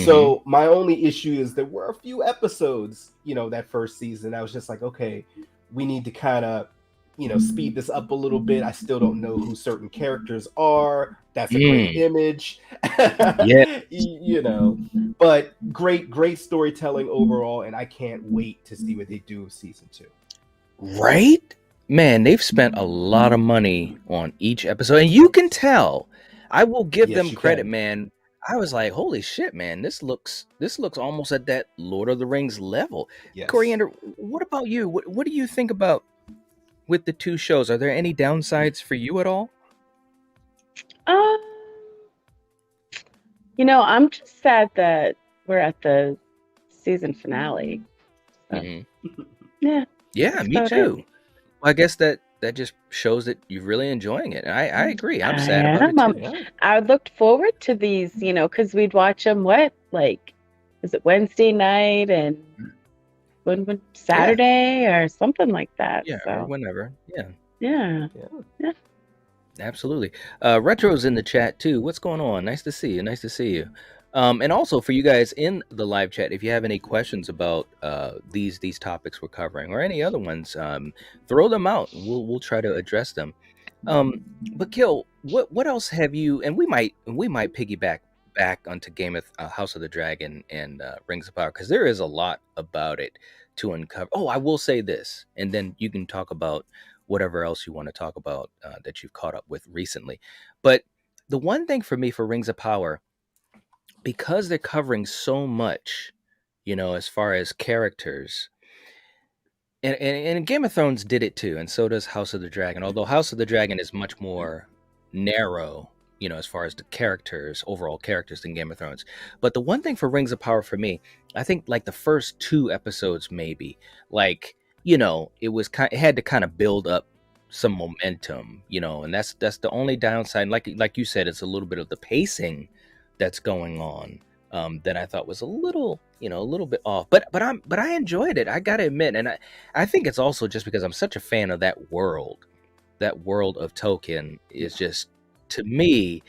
So my only issue is there were a few episodes, that first season, I was just like, okay, we need to kind of, speed this up a little bit. I still don't know who certain characters are. That's a great image. But great storytelling overall, and I can't wait to see what they do with season 2. Right? Man, they've spent a lot of money on each episode, and you can tell. I will give them credit, man. I was like, holy shit, man, this looks almost at that Lord of the Rings level. Yes. Coriander, what about you? What do you think about with the two shows? Are there any downsides for you at all? I'm just sad that we're at the season finale. So. Yeah, me too. Well, I guess that just shows that you're really enjoying it. And I agree. I'm sad about it too. I looked forward to these, because we'd watch them, is it Wednesday night and when Saturday or something like that? Yeah, or whenever. Yeah. Absolutely. Retro's in the chat too. What's going on? Nice to see you. And also for you guys in the live chat, if you have any questions about these topics we're covering or any other ones, throw them out. We'll try to address them. But Kill, what else have you? And we might piggyback back onto House of the Dragon and Rings of Power, because there is a lot about it to uncover. Oh, I will say this, and then you can talk about whatever else you want to talk about that you've caught up with recently. But the one thing for me for Rings of Power, because they're covering so much, as far as characters, and Game of Thrones did it too, and so does House of the Dragon, although House of the Dragon is much more narrow, as far as the overall characters than Game of Thrones. But the one thing for Rings of Power for me, I think like the first 2 episodes, maybe, like, it had to kind of build up some momentum, and that's the only downside. Like you said, it's a little bit of the pacing that's going on that I thought was a little a little bit off. But I enjoyed it. I gotta admit, and I think it's also just because I'm such a fan of that world. That world of Tolkien is just, to me,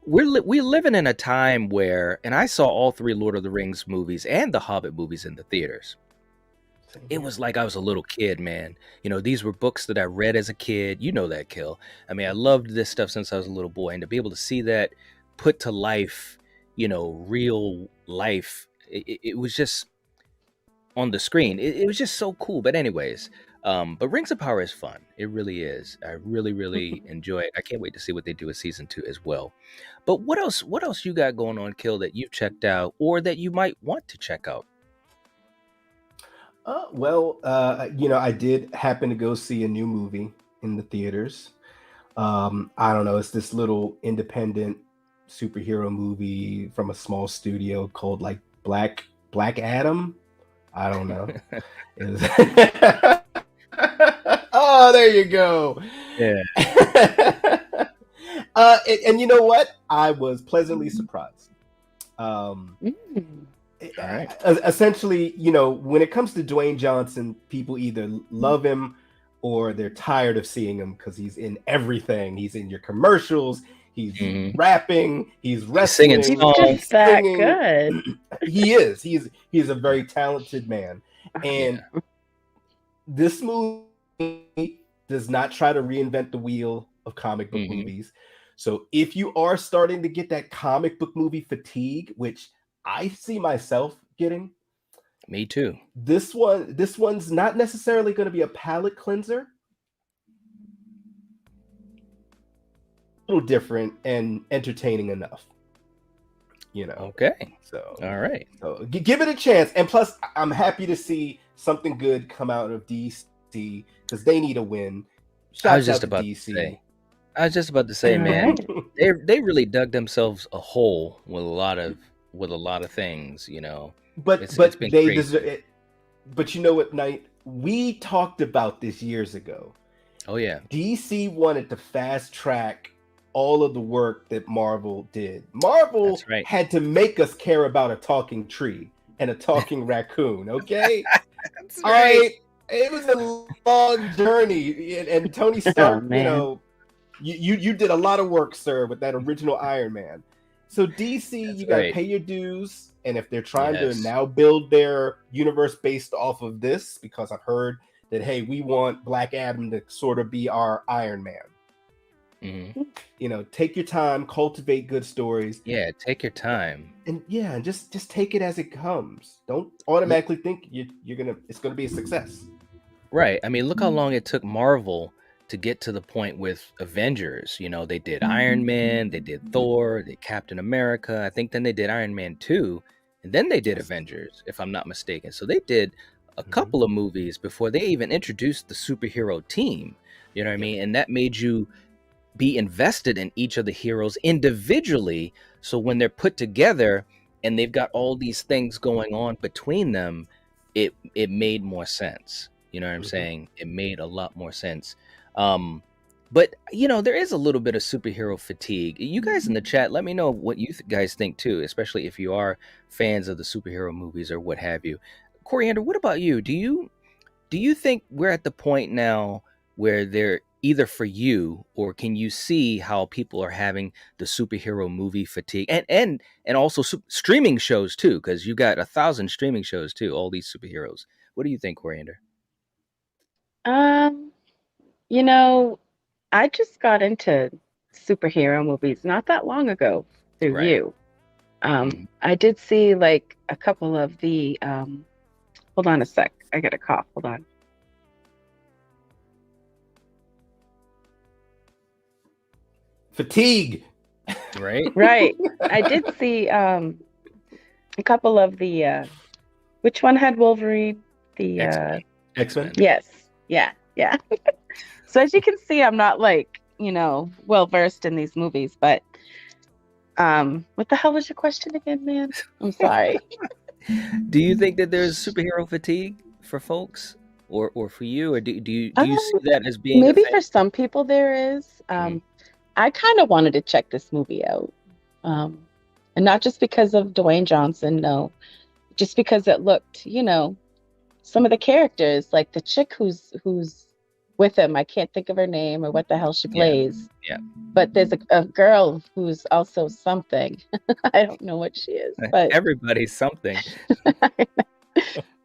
we're living in a time where, and I saw all 3 Lord of the Rings movies and the Hobbit movies in the theaters. It was like I was a little kid, man. These were books that I read as a kid. You know that, Kill. I mean, I loved this stuff since I was a little boy, and to be able to see that put to life, real life, it was just on the screen. It was just so cool. But anyways, but Rings of Power is fun. It really is. I really, really enjoy it. I can't wait to see what they do with season 2 as well. But what else you got going on, Kill, that you've checked out or that you might want to check out? I did happen to go see a new movie in the theaters. I don't know. It's this little independent superhero movie from a small studio called like Black Adam. I don't know. Oh, there you go. Yeah. And you know what? I was pleasantly surprised. Right. Essentially, when it comes to Dwayne Johnson, people either love him or they're tired of seeing him because he's in everything. He's in your commercials. He's rapping. He's wrestling. He's singing songs. He's just that good. He is. He's a very talented man. And this movie does not try to reinvent the wheel of comic book movies. So if you are starting to get that comic book movie fatigue, which I see myself getting. Me too. This one's not necessarily going to be a palate cleanser. A little different and entertaining enough. Okay. So all right. So give it a chance. And plus, I'm happy to see something good come out of DC because they need a win. I was just about to say, man, they really dug themselves a hole with a lot of things, But it's they crazy. deserve it. But you know what, Knight? We talked about this years ago. Oh yeah. DC wanted to fast track all of the work that Marvel did. Marvel had to make us care about a talking tree and a talking raccoon, okay? That's all right. It was a long journey. And Tony Stark, you did a lot of work, sir, with that original Iron Man. So DC, you gotta pay your dues. And if they're trying to now build their universe based off of this, because I've heard that, hey, we want Black Adam to sort of be our Iron Man. Take your time, cultivate good stories. Yeah, take your time. And just take it as it comes. Don't automatically think it's gonna be a success. Right. I mean, look how long it took Marvel to get to the point with Avengers. They did Iron Man, they did Thor, they did Captain America. I think then they did Iron Man 2, and then they did Avengers, if I'm not mistaken. So they did a couple of movies before they even introduced the superhero team. You know what I mean? And that made you be invested in each of the heroes individually. So when they're put together and they've got all these things going on between them, it made more sense. You know what I'm saying? It made a lot more sense. But there is a little bit of superhero fatigue. You guys in the chat, let me know what you guys think too, especially if you are fans of the superhero movies or what have you. Coriander, what about you? Do you think we're at the point now where they're either for you, or can you see how people are having the superhero movie fatigue and also streaming shows too? Because you got 1,000 streaming shows too, all these superheroes. What do you think, Coriander? I just got into superhero movies not that long ago through you. I did see like a couple of the hold on a sec. I got a cough. Hold on. Fatigue. Right. I did see a couple of the which one had Wolverine? The X-Men. Yes. Yeah. So as you can see, I'm not like, well versed in these movies, but what the hell was your question again, man? I'm sorry. Do you think that there's superhero fatigue for folks or for you, or do you see that as being maybe for some people there is? I kind of wanted to check this movie out. And not just because of Dwayne Johnson, no. just because it looked, some of the characters, like the chick who's with him, I can't think of her name or what the hell she plays. Yeah. But there's a girl who's also something. I don't know what she is, but everybody's something.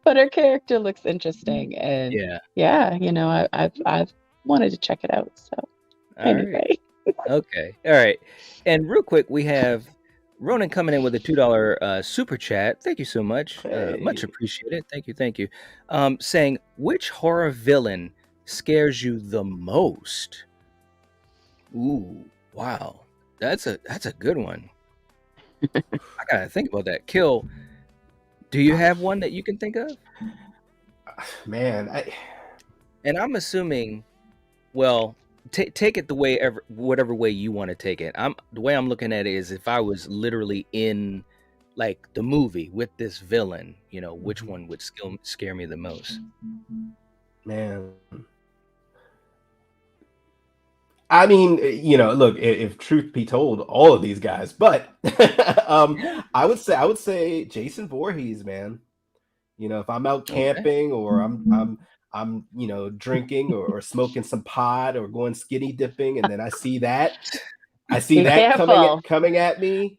But her character looks interesting, and I've wanted to check it out. So anyway. Right. Okay. All right. And real quick, we have Ronan coming in with a $2 super chat. Thank you so much. Much appreciated. Thank you. Saying, which horror villain scares you the most? Ooh, wow. That's a good one. I gotta think about that. Kill, do you have one that you can think of? Man, and I'm assuming, well, take it the way whatever way you want to take it. The way I'm looking at it is, if I was literally in like the movie with this villain, which one would scare me the most? Man, I mean, look, if truth be told, all of these guys, but I would say Jason Voorhees, man. If I'm out camping or I'm drinking or smoking some pot or going skinny dipping, and then I see that coming at me.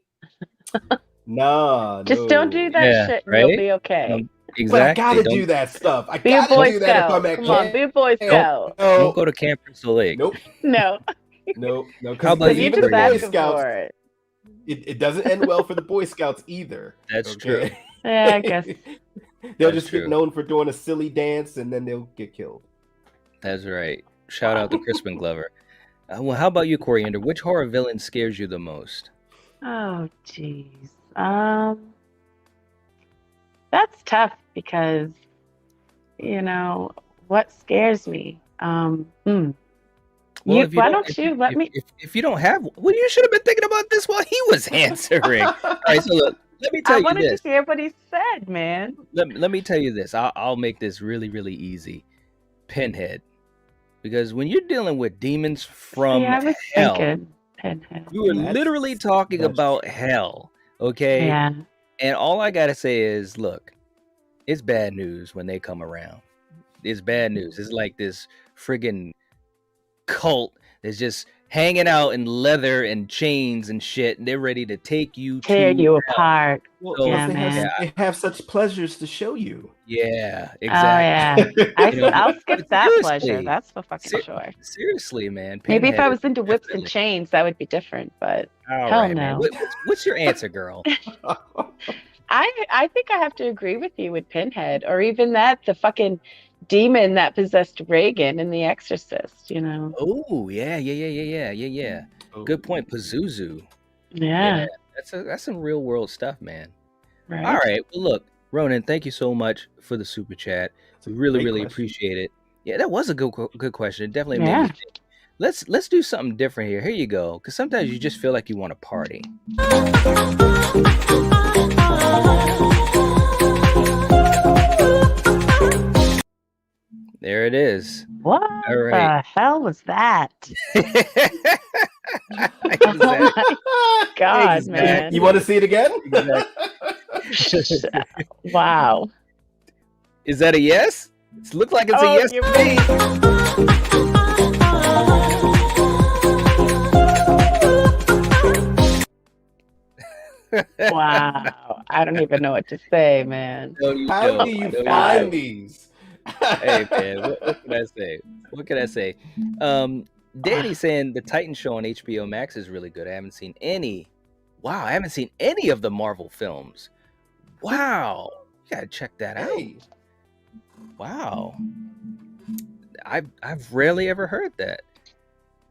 Just don't do that shit, and you'll be okay. Exactly. But I gotta do that stuff. I be a gotta Boy do Scout. that if I'm at Come camp. on, be a Boy Scout. Don't go to Camp Crystal Lake. Nope. No. How about even you, the Boy for Scouts? it. It doesn't end well for the Boy Scouts either. That's true. Yeah, I guess. They'll just get known for doing a silly dance, and then they'll get killed. That's right. Shout out to Crispin Glover. Well, how about you, Coriander? Which horror villain scares you the most? Oh, jeez. That's tough because, what scares me? Well, why don't you let me? If you don't have, well, you should have been thinking about this while he was answering. All right, so look, let me tell you this. I wanted to hear what he said, man. Let me tell you this. I'll make this really, really easy. Pinhead. Because when you're dealing with demons from hell, Pinhead. You were literally talking about hell, okay? Yeah. And all I gotta say is, look, it's bad news when they come around. It's bad news. It's like this friggin' cult that's just hanging out in leather and chains and shit, and they're ready to tear you apart. Well, they have such pleasures to show you. Yeah, exactly. Oh yeah, I'll skip that pleasure. That's for fucking sure. Seriously, man. Maybe if I was into whips and chains, that would be different. But hell no. What's your answer, girl? I think I have to agree with you with Pinhead, or even the fucking demon that possessed Reagan in The Exorcist. Oh yeah. Good point, Pazuzu. Yeah. That's some real world stuff, man. Right. All right. Well, look, Ronan, thank you so much for the super chat. We really appreciate it. Yeah, that was a good question. It definitely made me think. Let's do something different here. Here you go. Because sometimes you just feel like you want to party. There it is. What the hell was that? Exactly. Oh my God, man. You want to see it again? Wow. Is that a yes? It looks like it's a yes to me. Wow. I don't even know what to say, man. How do you find these? Hey man, what can I say? Danny's saying the Titan show on HBO Max is really good. I haven't seen any. Wow, I haven't seen any of the Marvel films. Wow, you gotta check that out. Wow, I've rarely ever heard that,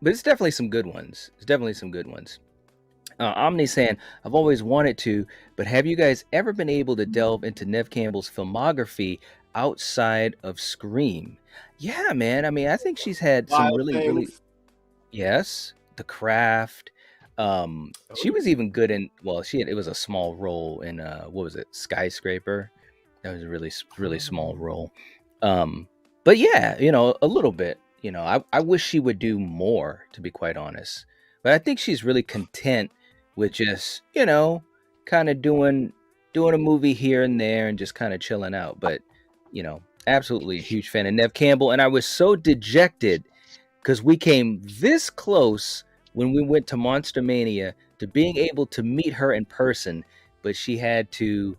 but it's definitely some good ones. Omni saying, I've always wanted to, but have you guys ever been able to delve into Neve Campbell's filmography outside of Scream? Yeah, man. I mean, I think she's had some really yes, The Craft. She was even good in, well, it was a small role in what was it, Skyscraper. That was a really small role. But yeah, a little bit. I wish she would do more, to be quite honest. But I think she's really content with just kind of doing doing a movie here and there and just kind of chilling out. But, absolutely a huge fan of Neve Campbell. And I was so dejected because we came this close when we went to Monster Mania to being able to meet her in person, but she had to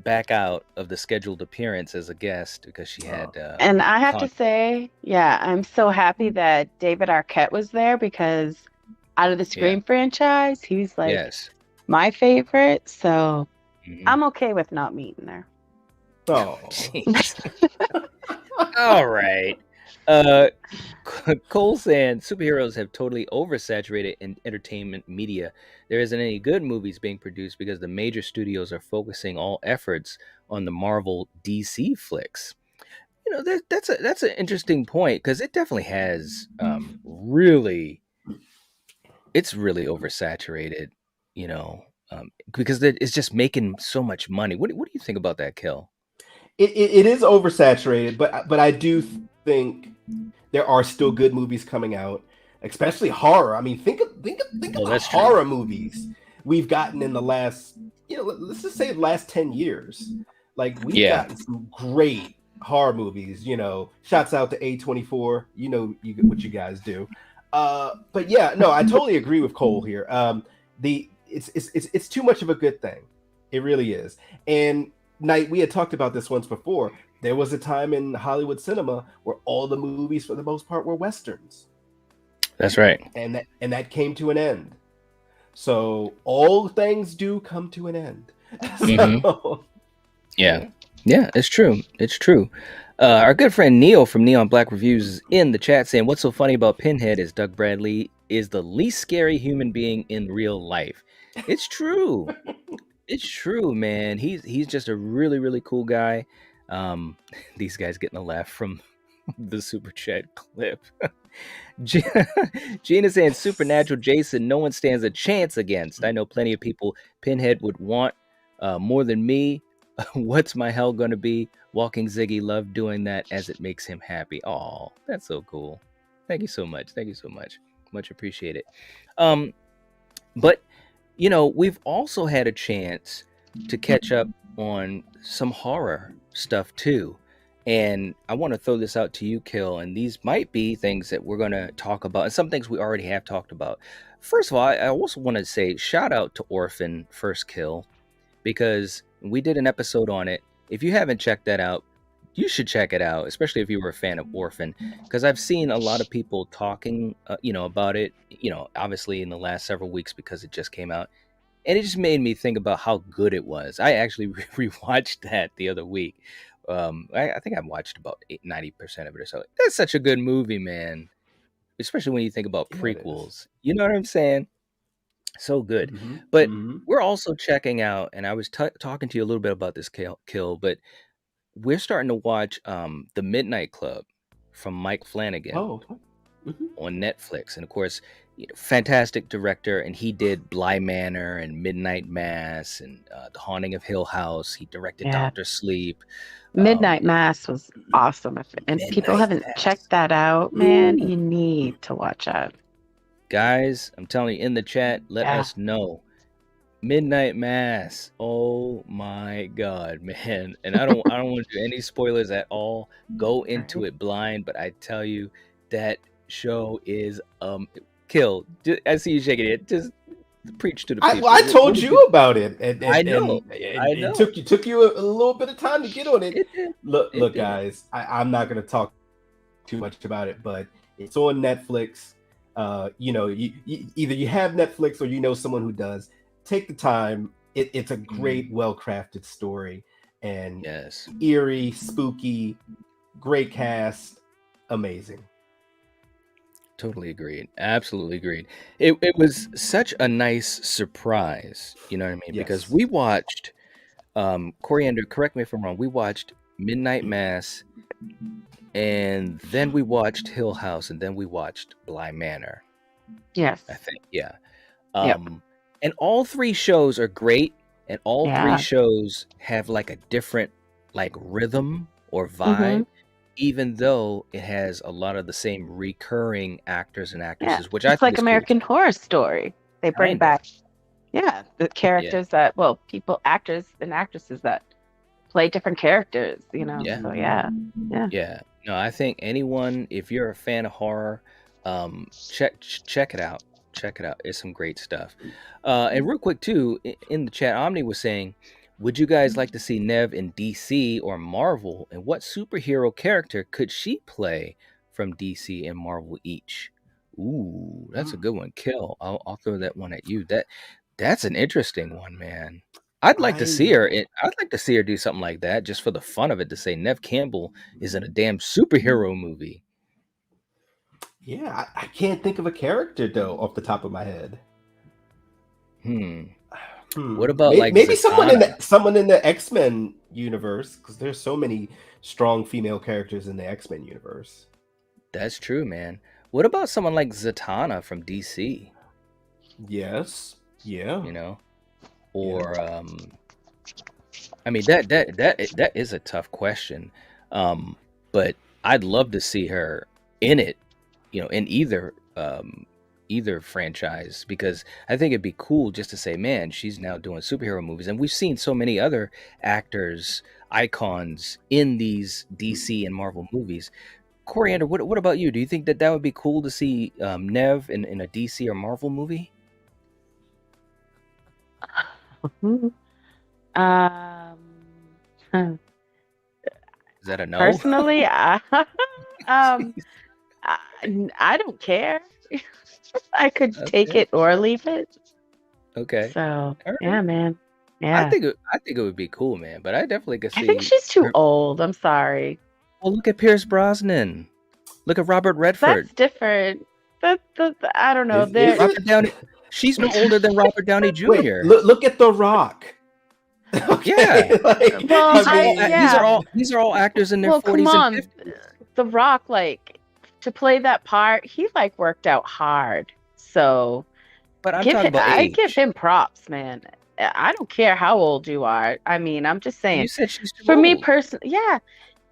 back out of the scheduled appearance as a guest because she had and I have to say, I'm so happy that David Arquette was there, because out of the Scream franchise, he's like my favorite. So I'm okay with not meeting her. Oh, all right. Cole saying superheroes have totally oversaturated in entertainment media. There isn't any good movies being produced because the major studios are focusing all efforts on the Marvel DC flicks. That's an interesting point, because it definitely has it's really oversaturated, because it's just making so much money. What do you think about that, Kill? It is oversaturated, but I do think there are still good movies coming out, especially horror. I mean, think about horror movies we've gotten in the last, let's just say the last 10 years. Like, we've gotten some great horror movies. Shouts out to A24. What you guys do. But yeah, no, I totally agree with Cole here. It's too much of a good thing. It really is. And Knight, we had talked about this once before. There was a time in Hollywood cinema where all the movies, for the most part, were westerns. That's right. And that came to an end. So all things do come to an end. Yeah, it's true. It's true. Our good friend Neil from Neon Black Reviews is in the chat saying, "What's so funny about Pinhead is Doug Bradley is the least scary human being in real life." It's true. It's true, man. He's just a really, really cool guy. These guys getting a laugh from the super chat clip. Gina saying, "Supernatural Jason, no one stands a chance against. I know plenty of people Pinhead would want more than me. What's my hell gonna be? Walking Ziggy, love doing that as it makes him happy." Oh, that's so cool. Thank you so much. Much appreciated. But we've also had a chance to catch up on some horror stuff too. And I want to throw this out to you, Kill, and these might be things that we're going to talk about, and some things we already have talked about. First of all, I also want to say shout out to Orphan First Kill, because we did an episode on it. If you haven't checked that out, you should check it out, especially if you were a fan of Orphan, because I've seen a lot of people talking, about it, obviously in the last several weeks because it just came out. And it just made me think about how good it was. I actually rewatched that the other week. I think I've watched about 90% of it or so. That's such a good movie, man. Especially when you think about prequels. You know what I'm saying? So good. But we're also checking out, and I was talking to you a little bit about this, Kill, but we're starting to watch The Midnight Club from Mike Flanagan on Netflix. And of course, fantastic director, and he did Bly Manor and Midnight Mass and The Haunting of Hill House. He directed Dr. Sleep. Midnight Mass was awesome. And people haven't checked that out, man, you need to watch that. Guys, I'm telling you, in the chat, let us know. Midnight Mass. Oh my God, man. And I don't want to do any spoilers at all. Go into it blind, but I tell you, that show is Kill. I see you shaking it. Just preach to the people. I told you about it. And I know. It took you a little bit of time to get on it. Look, guys. I'm not going to talk too much about it, but it's on Netflix. You either you have Netflix or someone who does. Take the time. It's a great, well-crafted story, and eerie, spooky, great cast, amazing. Totally agreed. Absolutely agreed. It was such a nice surprise, you know what I mean? Because we watched, Coriander, correct me if I'm wrong, we watched Midnight Mass, and then we watched Hill House, and then we watched Bly Manor. Yes. I think, and all three shows are great, and all three shows have like a different rhythm or vibe, even though it has a lot of the same recurring actors and actresses, which I think it's like American Horror Story. They bring back Yeah, the characters that, well, people, actors and actresses that play different characters, Yeah. So yeah. Yeah. No, I think anyone, if you're a fan of horror, check it out. Check it out. It's some great stuff. And real quick too, in the chat, Omni was saying, would you guys like to see Nev in DC or Marvel? And what superhero character could she play from DC and Marvel each? Ooh, that's a good one. Kill. I'll throw that one at you. That's an interesting one, man. I'd like to see her. I'd like to see her do something like that, just for the fun of it. To say Nev Campbell is in a damn superhero movie. Yeah, I can't think of a character though off the top of my head. What about maybe someone in the X-Men universe, because there's so many strong female characters in the X-Men universe. That's true, man. What about someone like Zatanna from DC? Yes. Yeah. Or I mean that is a tough question. But I'd love to see her in it, in either franchise, because I think it'd be cool just to say, man, she's now doing superhero movies. And we've seen so many other actors, icons in these DC and Marvel movies. Coriander, what about you? Do you think that would be cool to see Nev in a DC or Marvel movie? Is that a no? Personally, I don't care. I could take it or leave it. Okay. So right. Yeah, man. Yeah. I think it would be cool, man. But I definitely could see. I think she's too old. I'm sorry. Well, look at Pierce Brosnan. Look at Robert Redford. That's different. I don't know. Robert Downey. She's no older than Robert Downey Jr. Wait, look at The Rock. Okay. Yeah. These are all actors in their 40s and 50s. The Rock, to play that part, he worked out hard. So, but I'm talking about age. I give him props, man. I don't care how old you are. I mean, I'm just saying. You said she's too for old. me personally, yeah.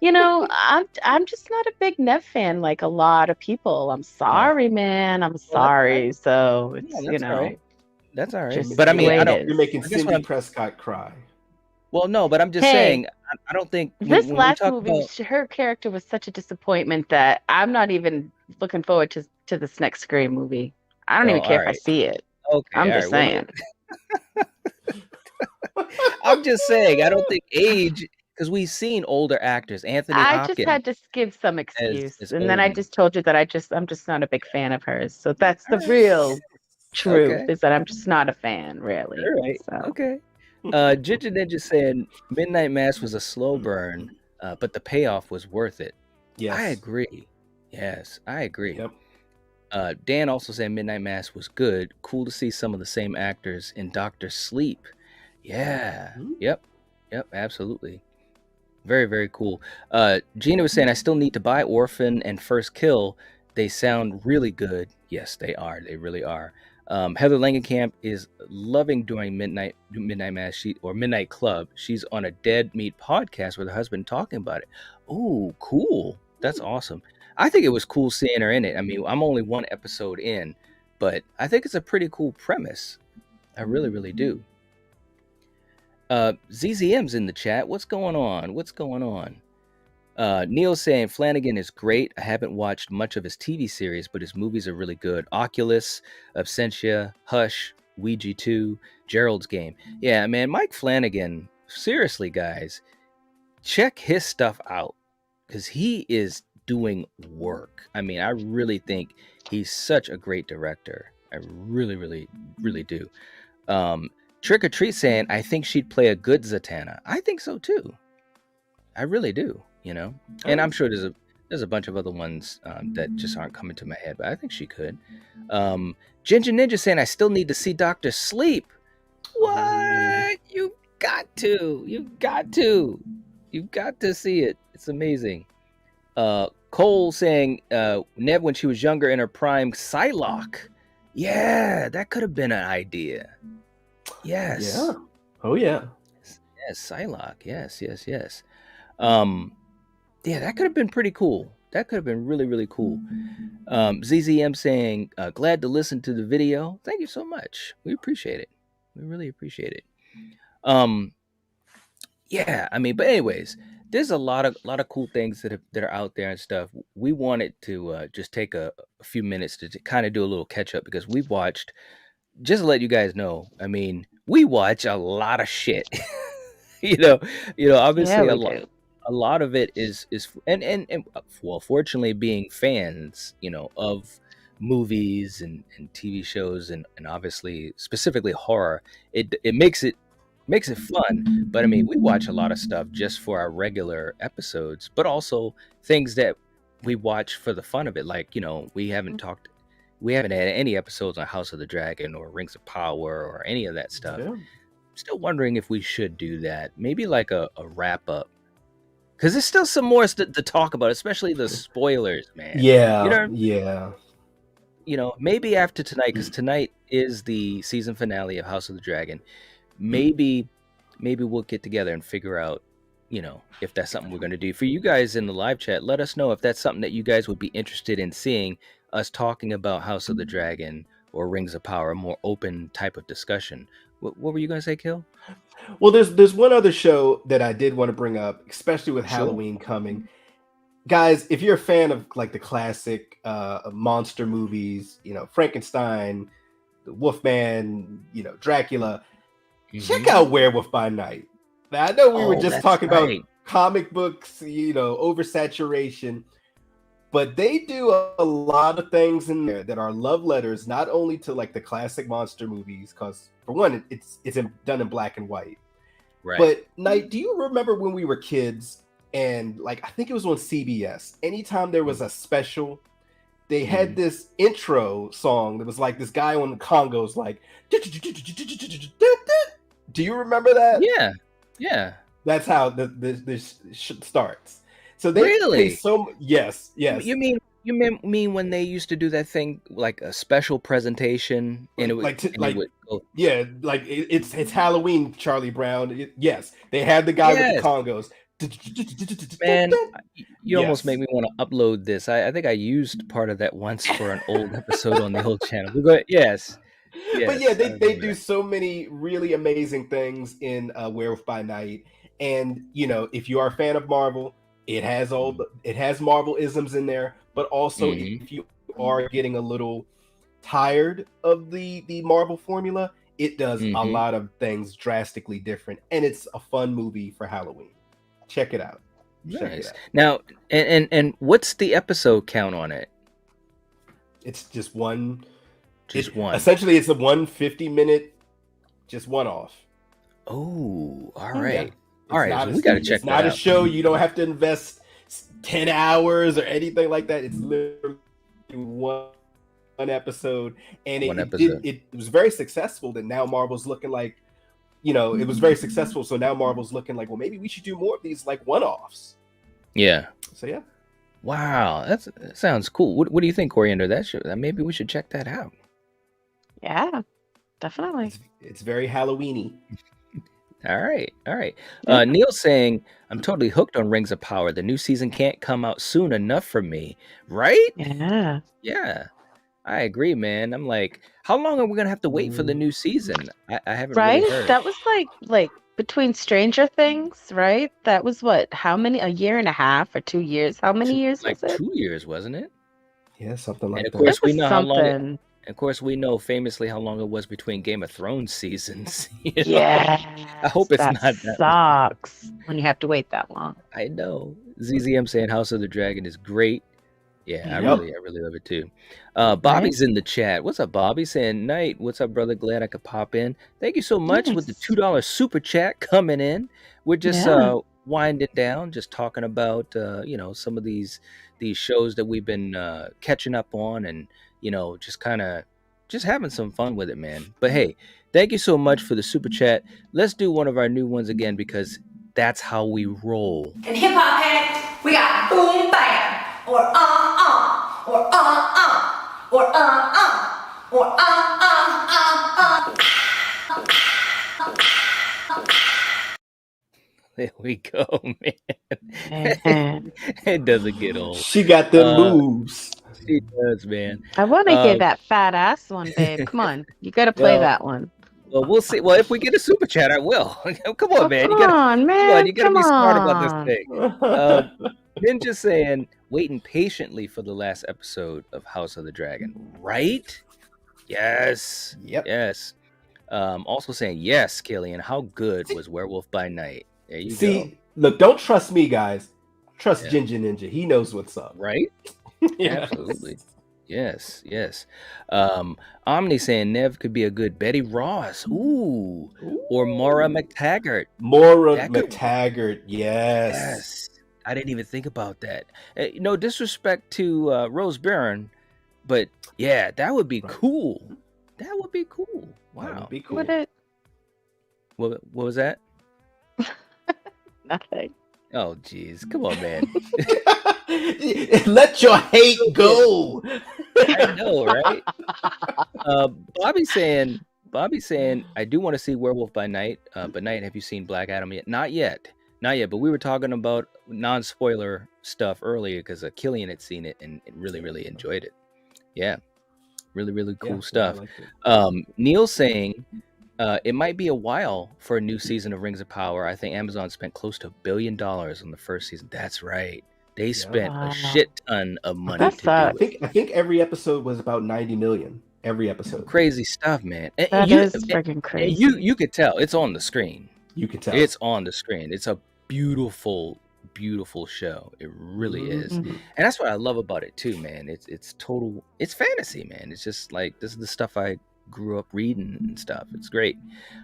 I'm just not a big Nev fan like a lot of people. I'm sorry, man. I'm sorry. So it's all right. That's all right. But I mean, you're making Cindy Prescott cry. Well, no, but I'm just saying, I don't think this last movie, her character was such a disappointment that I'm not even looking forward to this next Scream movie. I don't even care if I see it. Okay, I'm just saying. I'm just saying, I don't think age, because we've seen older actors. Anthony Hopkins. I just had to give some excuse, and then I just told you that I'm just not a big fan of hers. So that's the real truth, is that I'm just not a fan, really. All right. So. Okay. Ginger Ninja saying Midnight Mass was a slow burn, but the payoff was worth it. Yes. I agree. Yes, I agree. Yep. Dan also said Midnight Mass was good. Cool to see some of the same actors in Doctor Sleep. Yeah. Mm-hmm. Yep, absolutely. Very, very cool. Gina was saying, I still need to buy Orphan and First Kill. They sound really good. Yes, they are. They really are. Heather Langenkamp is loving doing Midnight Mass or Midnight Club. She's on a Dead Meat podcast with her husband talking about it. Oh, cool. That's awesome. I think it was cool seeing her in it. I mean, I'm only one episode in, but I think it's a pretty cool premise. I really, really do. ZZM's in the chat. What's going on? Neil saying Flanagan is great. I haven't watched much of his TV series, but his movies are really good. Oculus, Absentia, Hush, Ouija 2, Gerald's Game. Yeah, man, Mike Flanagan, seriously, guys, check his stuff out, because he is doing work. I mean, I really think he's such a great director. I really, really, really do. Trick or Treat saying, I think she'd play a good Zatanna. I think so too. I really do. And I'm sure there's a bunch of other ones that just aren't coming to my head, but I think she could. Ginger Ninja saying, I still need to see Dr. Sleep. What? You got to see it. It's amazing. Cole saying, Nev, when she was younger in her prime, Psylocke. Yeah, that could have been an idea. Yes. Yeah. Oh yeah. Yes, Psylocke. Yes. Yeah, that could have been pretty cool. That could have been really, really cool. ZZM saying, glad to listen to the video. Thank you so much. We appreciate it. We really appreciate it. Yeah, I mean, but anyways, there's a lot of cool things that are out there and stuff. We wanted to just take a few minutes to kind of do a little catch up because we've watched. Just to let you guys know, I mean, we watch a lot of shit. you know, obviously Yeah, a we lot. do. A lot of it is and well, fortunately, being fans, of movies and TV shows and obviously specifically horror, it makes it fun. But I mean, we watch a lot of stuff just for our regular episodes, but also things that we watch for the fun of it. Like, we haven't had any episodes on House of the Dragon or Rings of Power or any of that stuff. Yeah. Still wondering if we should do that. Maybe like a wrap up. Because there's still some more to talk about, especially the spoilers, man. Yeah, yeah. Maybe after tonight, because tonight is the season finale of House of the Dragon. Maybe we'll get together and figure out, if that's something we're going to do. For you guys in the live chat, let us know if that's something that you guys would be interested in seeing us talking about House of the Dragon or Rings of Power, a more open type of discussion. What were you going to say, Kill? Well, there's one other show that I did want to bring up, especially with Halloween coming. Guys, if you're a fan of like the classic monster movies, Frankenstein, the Wolfman, Dracula, check out Werewolf by Night. Now, I know we were just talking about comic books, oversaturation, but they do a lot of things in there that are love letters, not only to like the classic monster movies, because for one, it's done in black and white. Right. But Knight, do you remember when we were kids and like I think it was on CBS? Anytime there was a special, they had this intro song that was like this guy on the Congos, like. Do you remember that? Yeah. That's how this starts. So they really yes. You mean when they used to do that thing like a special presentation and it would it's Halloween, Charlie Brown. Yes, they had the guy with the Congos. Man, you almost make me want to upload this. I think I used part of that once for an old episode on the old channel. Yes. But yeah, they do so many really amazing things in Werewolf by Night. And if you are a fan of Marvel, it has Marvel isms in there, but also if you are getting a little tired of the Marvel formula, it does a lot of things drastically different, and it's a fun movie for Halloween. Check it out. Nice. Now, and what's the episode count on it? It's just one. One. Essentially, it's a 150-minute, just one off. Oh, all right. Yeah. All right, so we got to check that out. It's not a show. You don't have to invest 10 hours or anything like that. It's literally one episode. And it was very successful that now Marvel's looking like, it was very successful. So now Marvel's looking like, well, maybe we should do more of these like one-offs. Yeah. So, yeah. Wow, that sounds cool. What do you think, Coriander? Maybe we should check that out. Yeah, definitely. It's very Halloween-y. All right. Neil saying, I'm totally hooked on Rings of Power. The new season can't come out soon enough for me. Right? Yeah. I agree, man. I'm like, how long are we going to have to wait for the new season? I haven't really heard. That was like between Stranger Things, right? That was what? How many? A year and a half or 2 years? How many years was it? 2 years, wasn't it? Yeah, something like that. And of course, we know how long. Of course, we know famously how long it was between Game of Thrones seasons. Yeah, I hope it's not that sucks when you have to wait that long. I know. ZZM saying House of the Dragon is great. Yeah, I really love it too. Bobby's in the chat. What's up, Bobby? Saying, Night, what's up, brother? Glad I could pop in. Thank you so much with the $2 super chat coming in. We're just winding down, just talking about some of these shows that we've been catching up on, and just having some fun with it, man. But hey, thank you so much for the super chat. Let's do one of our new ones again because that's how we roll. In hip hop head, we got boom bam, or or or There we go, man. It doesn't get old. She got them moves. She does, man. I want to hear that fat ass one, babe. Come on, you got to play that one. Well, we'll see. Well, if we get a super chat, I will. Come on, man. Come on, man. You gotta be smart about this on. thing. Ninja saying, waiting patiently for the last episode of House of the Dragon. Right? Yes. Yep. Yes. Also saying, yes, Killian. How good was Werewolf by Night? There you go. Look, don't trust me, guys. Trust Ginger Ninja. He knows what's up. Right? Absolutely. Yes, yes. Omni saying Nev could be a good Betty Ross. Ooh. Or Maura McTaggart. Maura McTaggart, yes. I didn't even think about that. No disrespect to Rose Byrne, but yeah, that would be cool. That would be cool. Wow. That would be cool. What was that? Nothing. Oh, geez. Come on, man. Let your hate go. I know, right? Bobby saying, I do want to see Werewolf by Night. But Night, have you seen Black Adam yet? Not yet. But we were talking about non-spoiler stuff earlier because Killian had seen it and really, really enjoyed it. Yeah. Really, really cool stuff. Neil saying it might be a while for a new season of Rings of Power. I think Amazon spent close to $1 billion on the first season. That's right. They spent a shit ton of money. I think every episode was about 90 million. Every episode. Crazy stuff, man. That is freaking crazy. You could tell it's on the screen. You can tell it's on the screen. It's a beautiful show. It really is. And that's what I love about it too, man. It's fantasy, man. It's just like this is the stuff I grew up reading and stuff. It's great.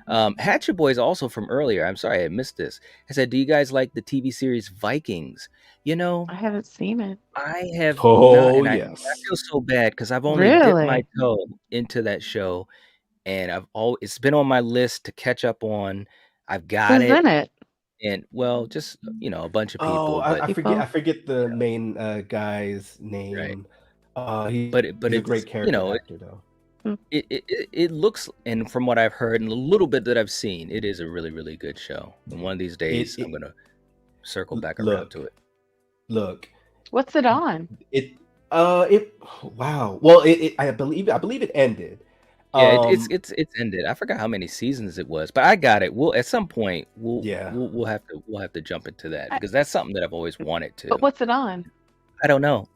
Hatchet Boys also from earlier. I'm sorry I missed this. I said, do you guys like the TV series Vikings? You know, I haven't seen it. I have. Oh, yes. I feel so bad because I've only dipped my toe into that show, and it's been on my list to catch up on. I've got Who's in it? And well, just a bunch of people. Oh, I forget the main guy's name. Right. But he's a great character actor, though. It looks, and from what I've heard and a little bit that I've seen, it is a really, really good show. And one of these days, I'm gonna circle back around to it. Look, what's it on? Wow. Well, I believe it ended. Yeah, it's ended. I forgot how many seasons it was, but I got it. We'll at some point we'll have to jump into that because that's something that I've always wanted to. But what's it on? I don't know.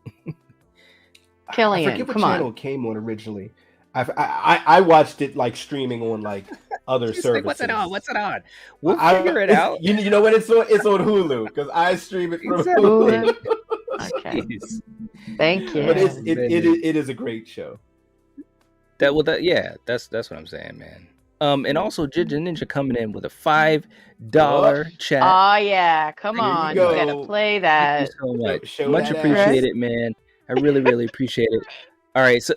Killian, I forget what channel it came on originally. I watched it like streaming on like other services. Like, what's it on? We'll figure it out. You know what? It's on Hulu because I stream it from Hulu. Okay. Thank you. But it is a great show. That's what I'm saying, man. And also Ginger Ninja coming in with a $5 chat. Oh yeah, come on, you gotta play that. Thank you so much. Much appreciated, man. I really, really appreciate it. All right, so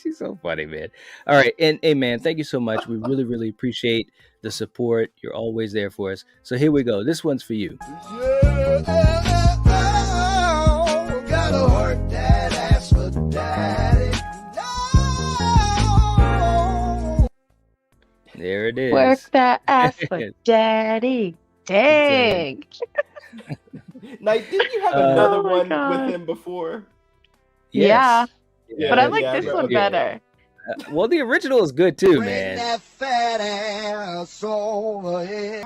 she's so funny, man. All right, and hey, man, thank you so much. We really, really appreciate the support. You're always there for us. So here we go. This one's for you. Gotta work that ass for daddy. There it is. Work that ass for daddy. Dang. Night, didn't you have another one with him before? Yes. Yeah. But I like this one better. Well, the original is good too, man. Bring that fat ass over here.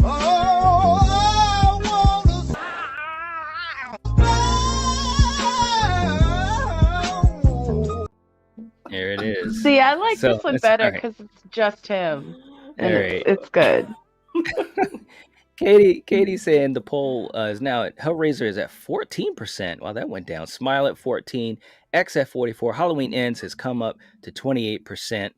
Oh, There it is. See, I like this one better because it's just him. And it's good. Katie saying the poll is now at Hellraiser is at 14%. Wow, that went down. Smile at 14, X at 44. Halloween Ends has come up to 28%.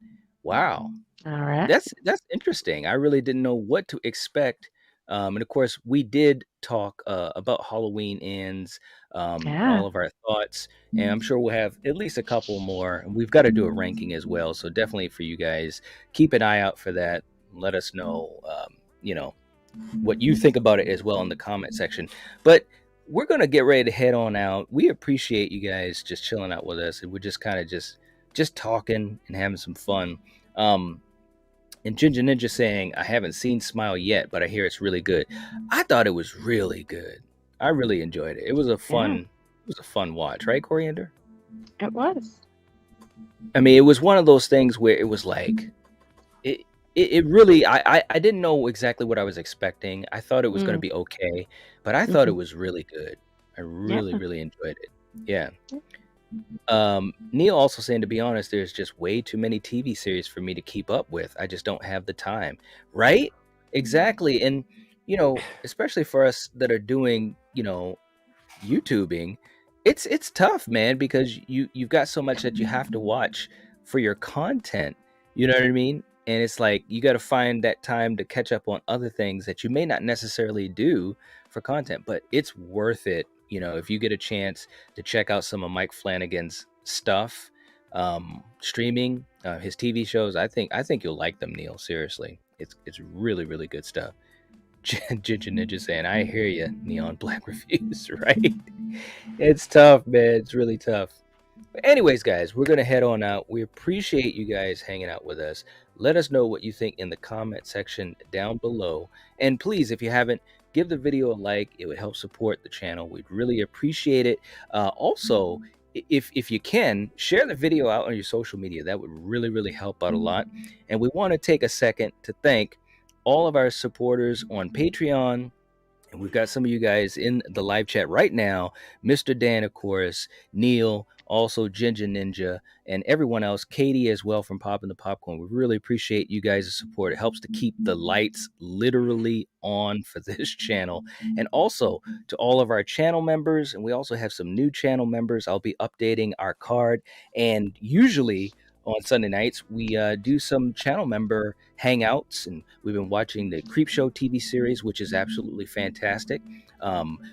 Wow. All right. That's interesting. I really didn't know what to expect. And of course, we did talk about Halloween Ends, all of our thoughts, and I'm sure we'll have at least a couple more. And we've got to do a ranking as well. So definitely for you guys, keep an eye out for that. Let us know, what you think about it as well in the comment section. But we're going to get ready to head on out. We appreciate you guys just chilling out with us. And we're just kind of just talking and having some fun. And Ginger Ninja saying, I haven't seen Smile yet, but I hear it's really good. I thought it was really good. I really enjoyed it. It was a fun watch, right, Coriander? It was. I mean, it was one of those things where it was like, it really, I didn't know exactly what I was expecting. I thought it was going to be okay, but I thought it was really good. I really, really enjoyed it. Yeah. Neil also saying, to be honest, there's just way too many TV series for me to keep up with. I just don't have the time. Right? Exactly. And, especially for us that are doing, YouTubing, it's tough, man, because you've got so much that you have to watch for your content. You know what I mean? And it's like you got to find that time to catch up on other things that you may not necessarily do for content, but it's worth it. If you get a chance to check out some of Mike Flanagan's stuff, streaming, his TV shows, I think you'll like them, Neil. Seriously, it's really, really good stuff. Ginger Ninja saying, I hear you, Neon Black Reviews, right? It's tough, man. It's really tough. But anyways, guys, we're going to head on out. We appreciate you guys hanging out with us. Let us know what you think in the comment section down below. And please, if you haven't, give the video a like. It would help support the channel. We'd really appreciate it. Also, if you can, share the video out on your social media. That would really, really help out a lot. And we want to take a second to thank all of our supporters on Patreon. And we've got some of you guys in the live chat right now. Mr. Dan, of course, Neil, also Ginger Ninja, and everyone else, Katie as well from Popping the Popcorn. We really appreciate you guys' support. It helps to keep the lights literally on for this channel. And also to all of our channel members, and we also have some new channel members. I'll be updating our card, and usually on Sunday nights, we do some channel member hangouts, and we've been watching the Creepshow TV series, which is absolutely fantastic.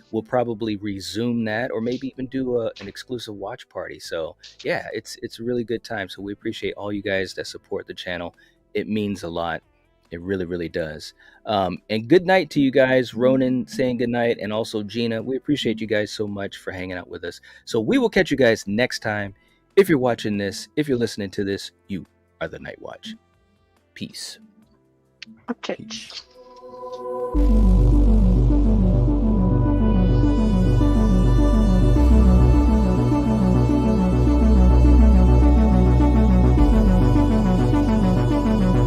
We'll probably resume that, or maybe even do an exclusive watch party. So yeah, it's a really good time. So we appreciate all you guys that support the channel. It means a lot. It really, really does. And good night to you guys. Ronan saying good night, and also Gina. We appreciate you guys so much for hanging out with us. So we will catch you guys next time. If you're watching this, if you're listening to this, you are the Nightwatch. Peace. Okay. Peace.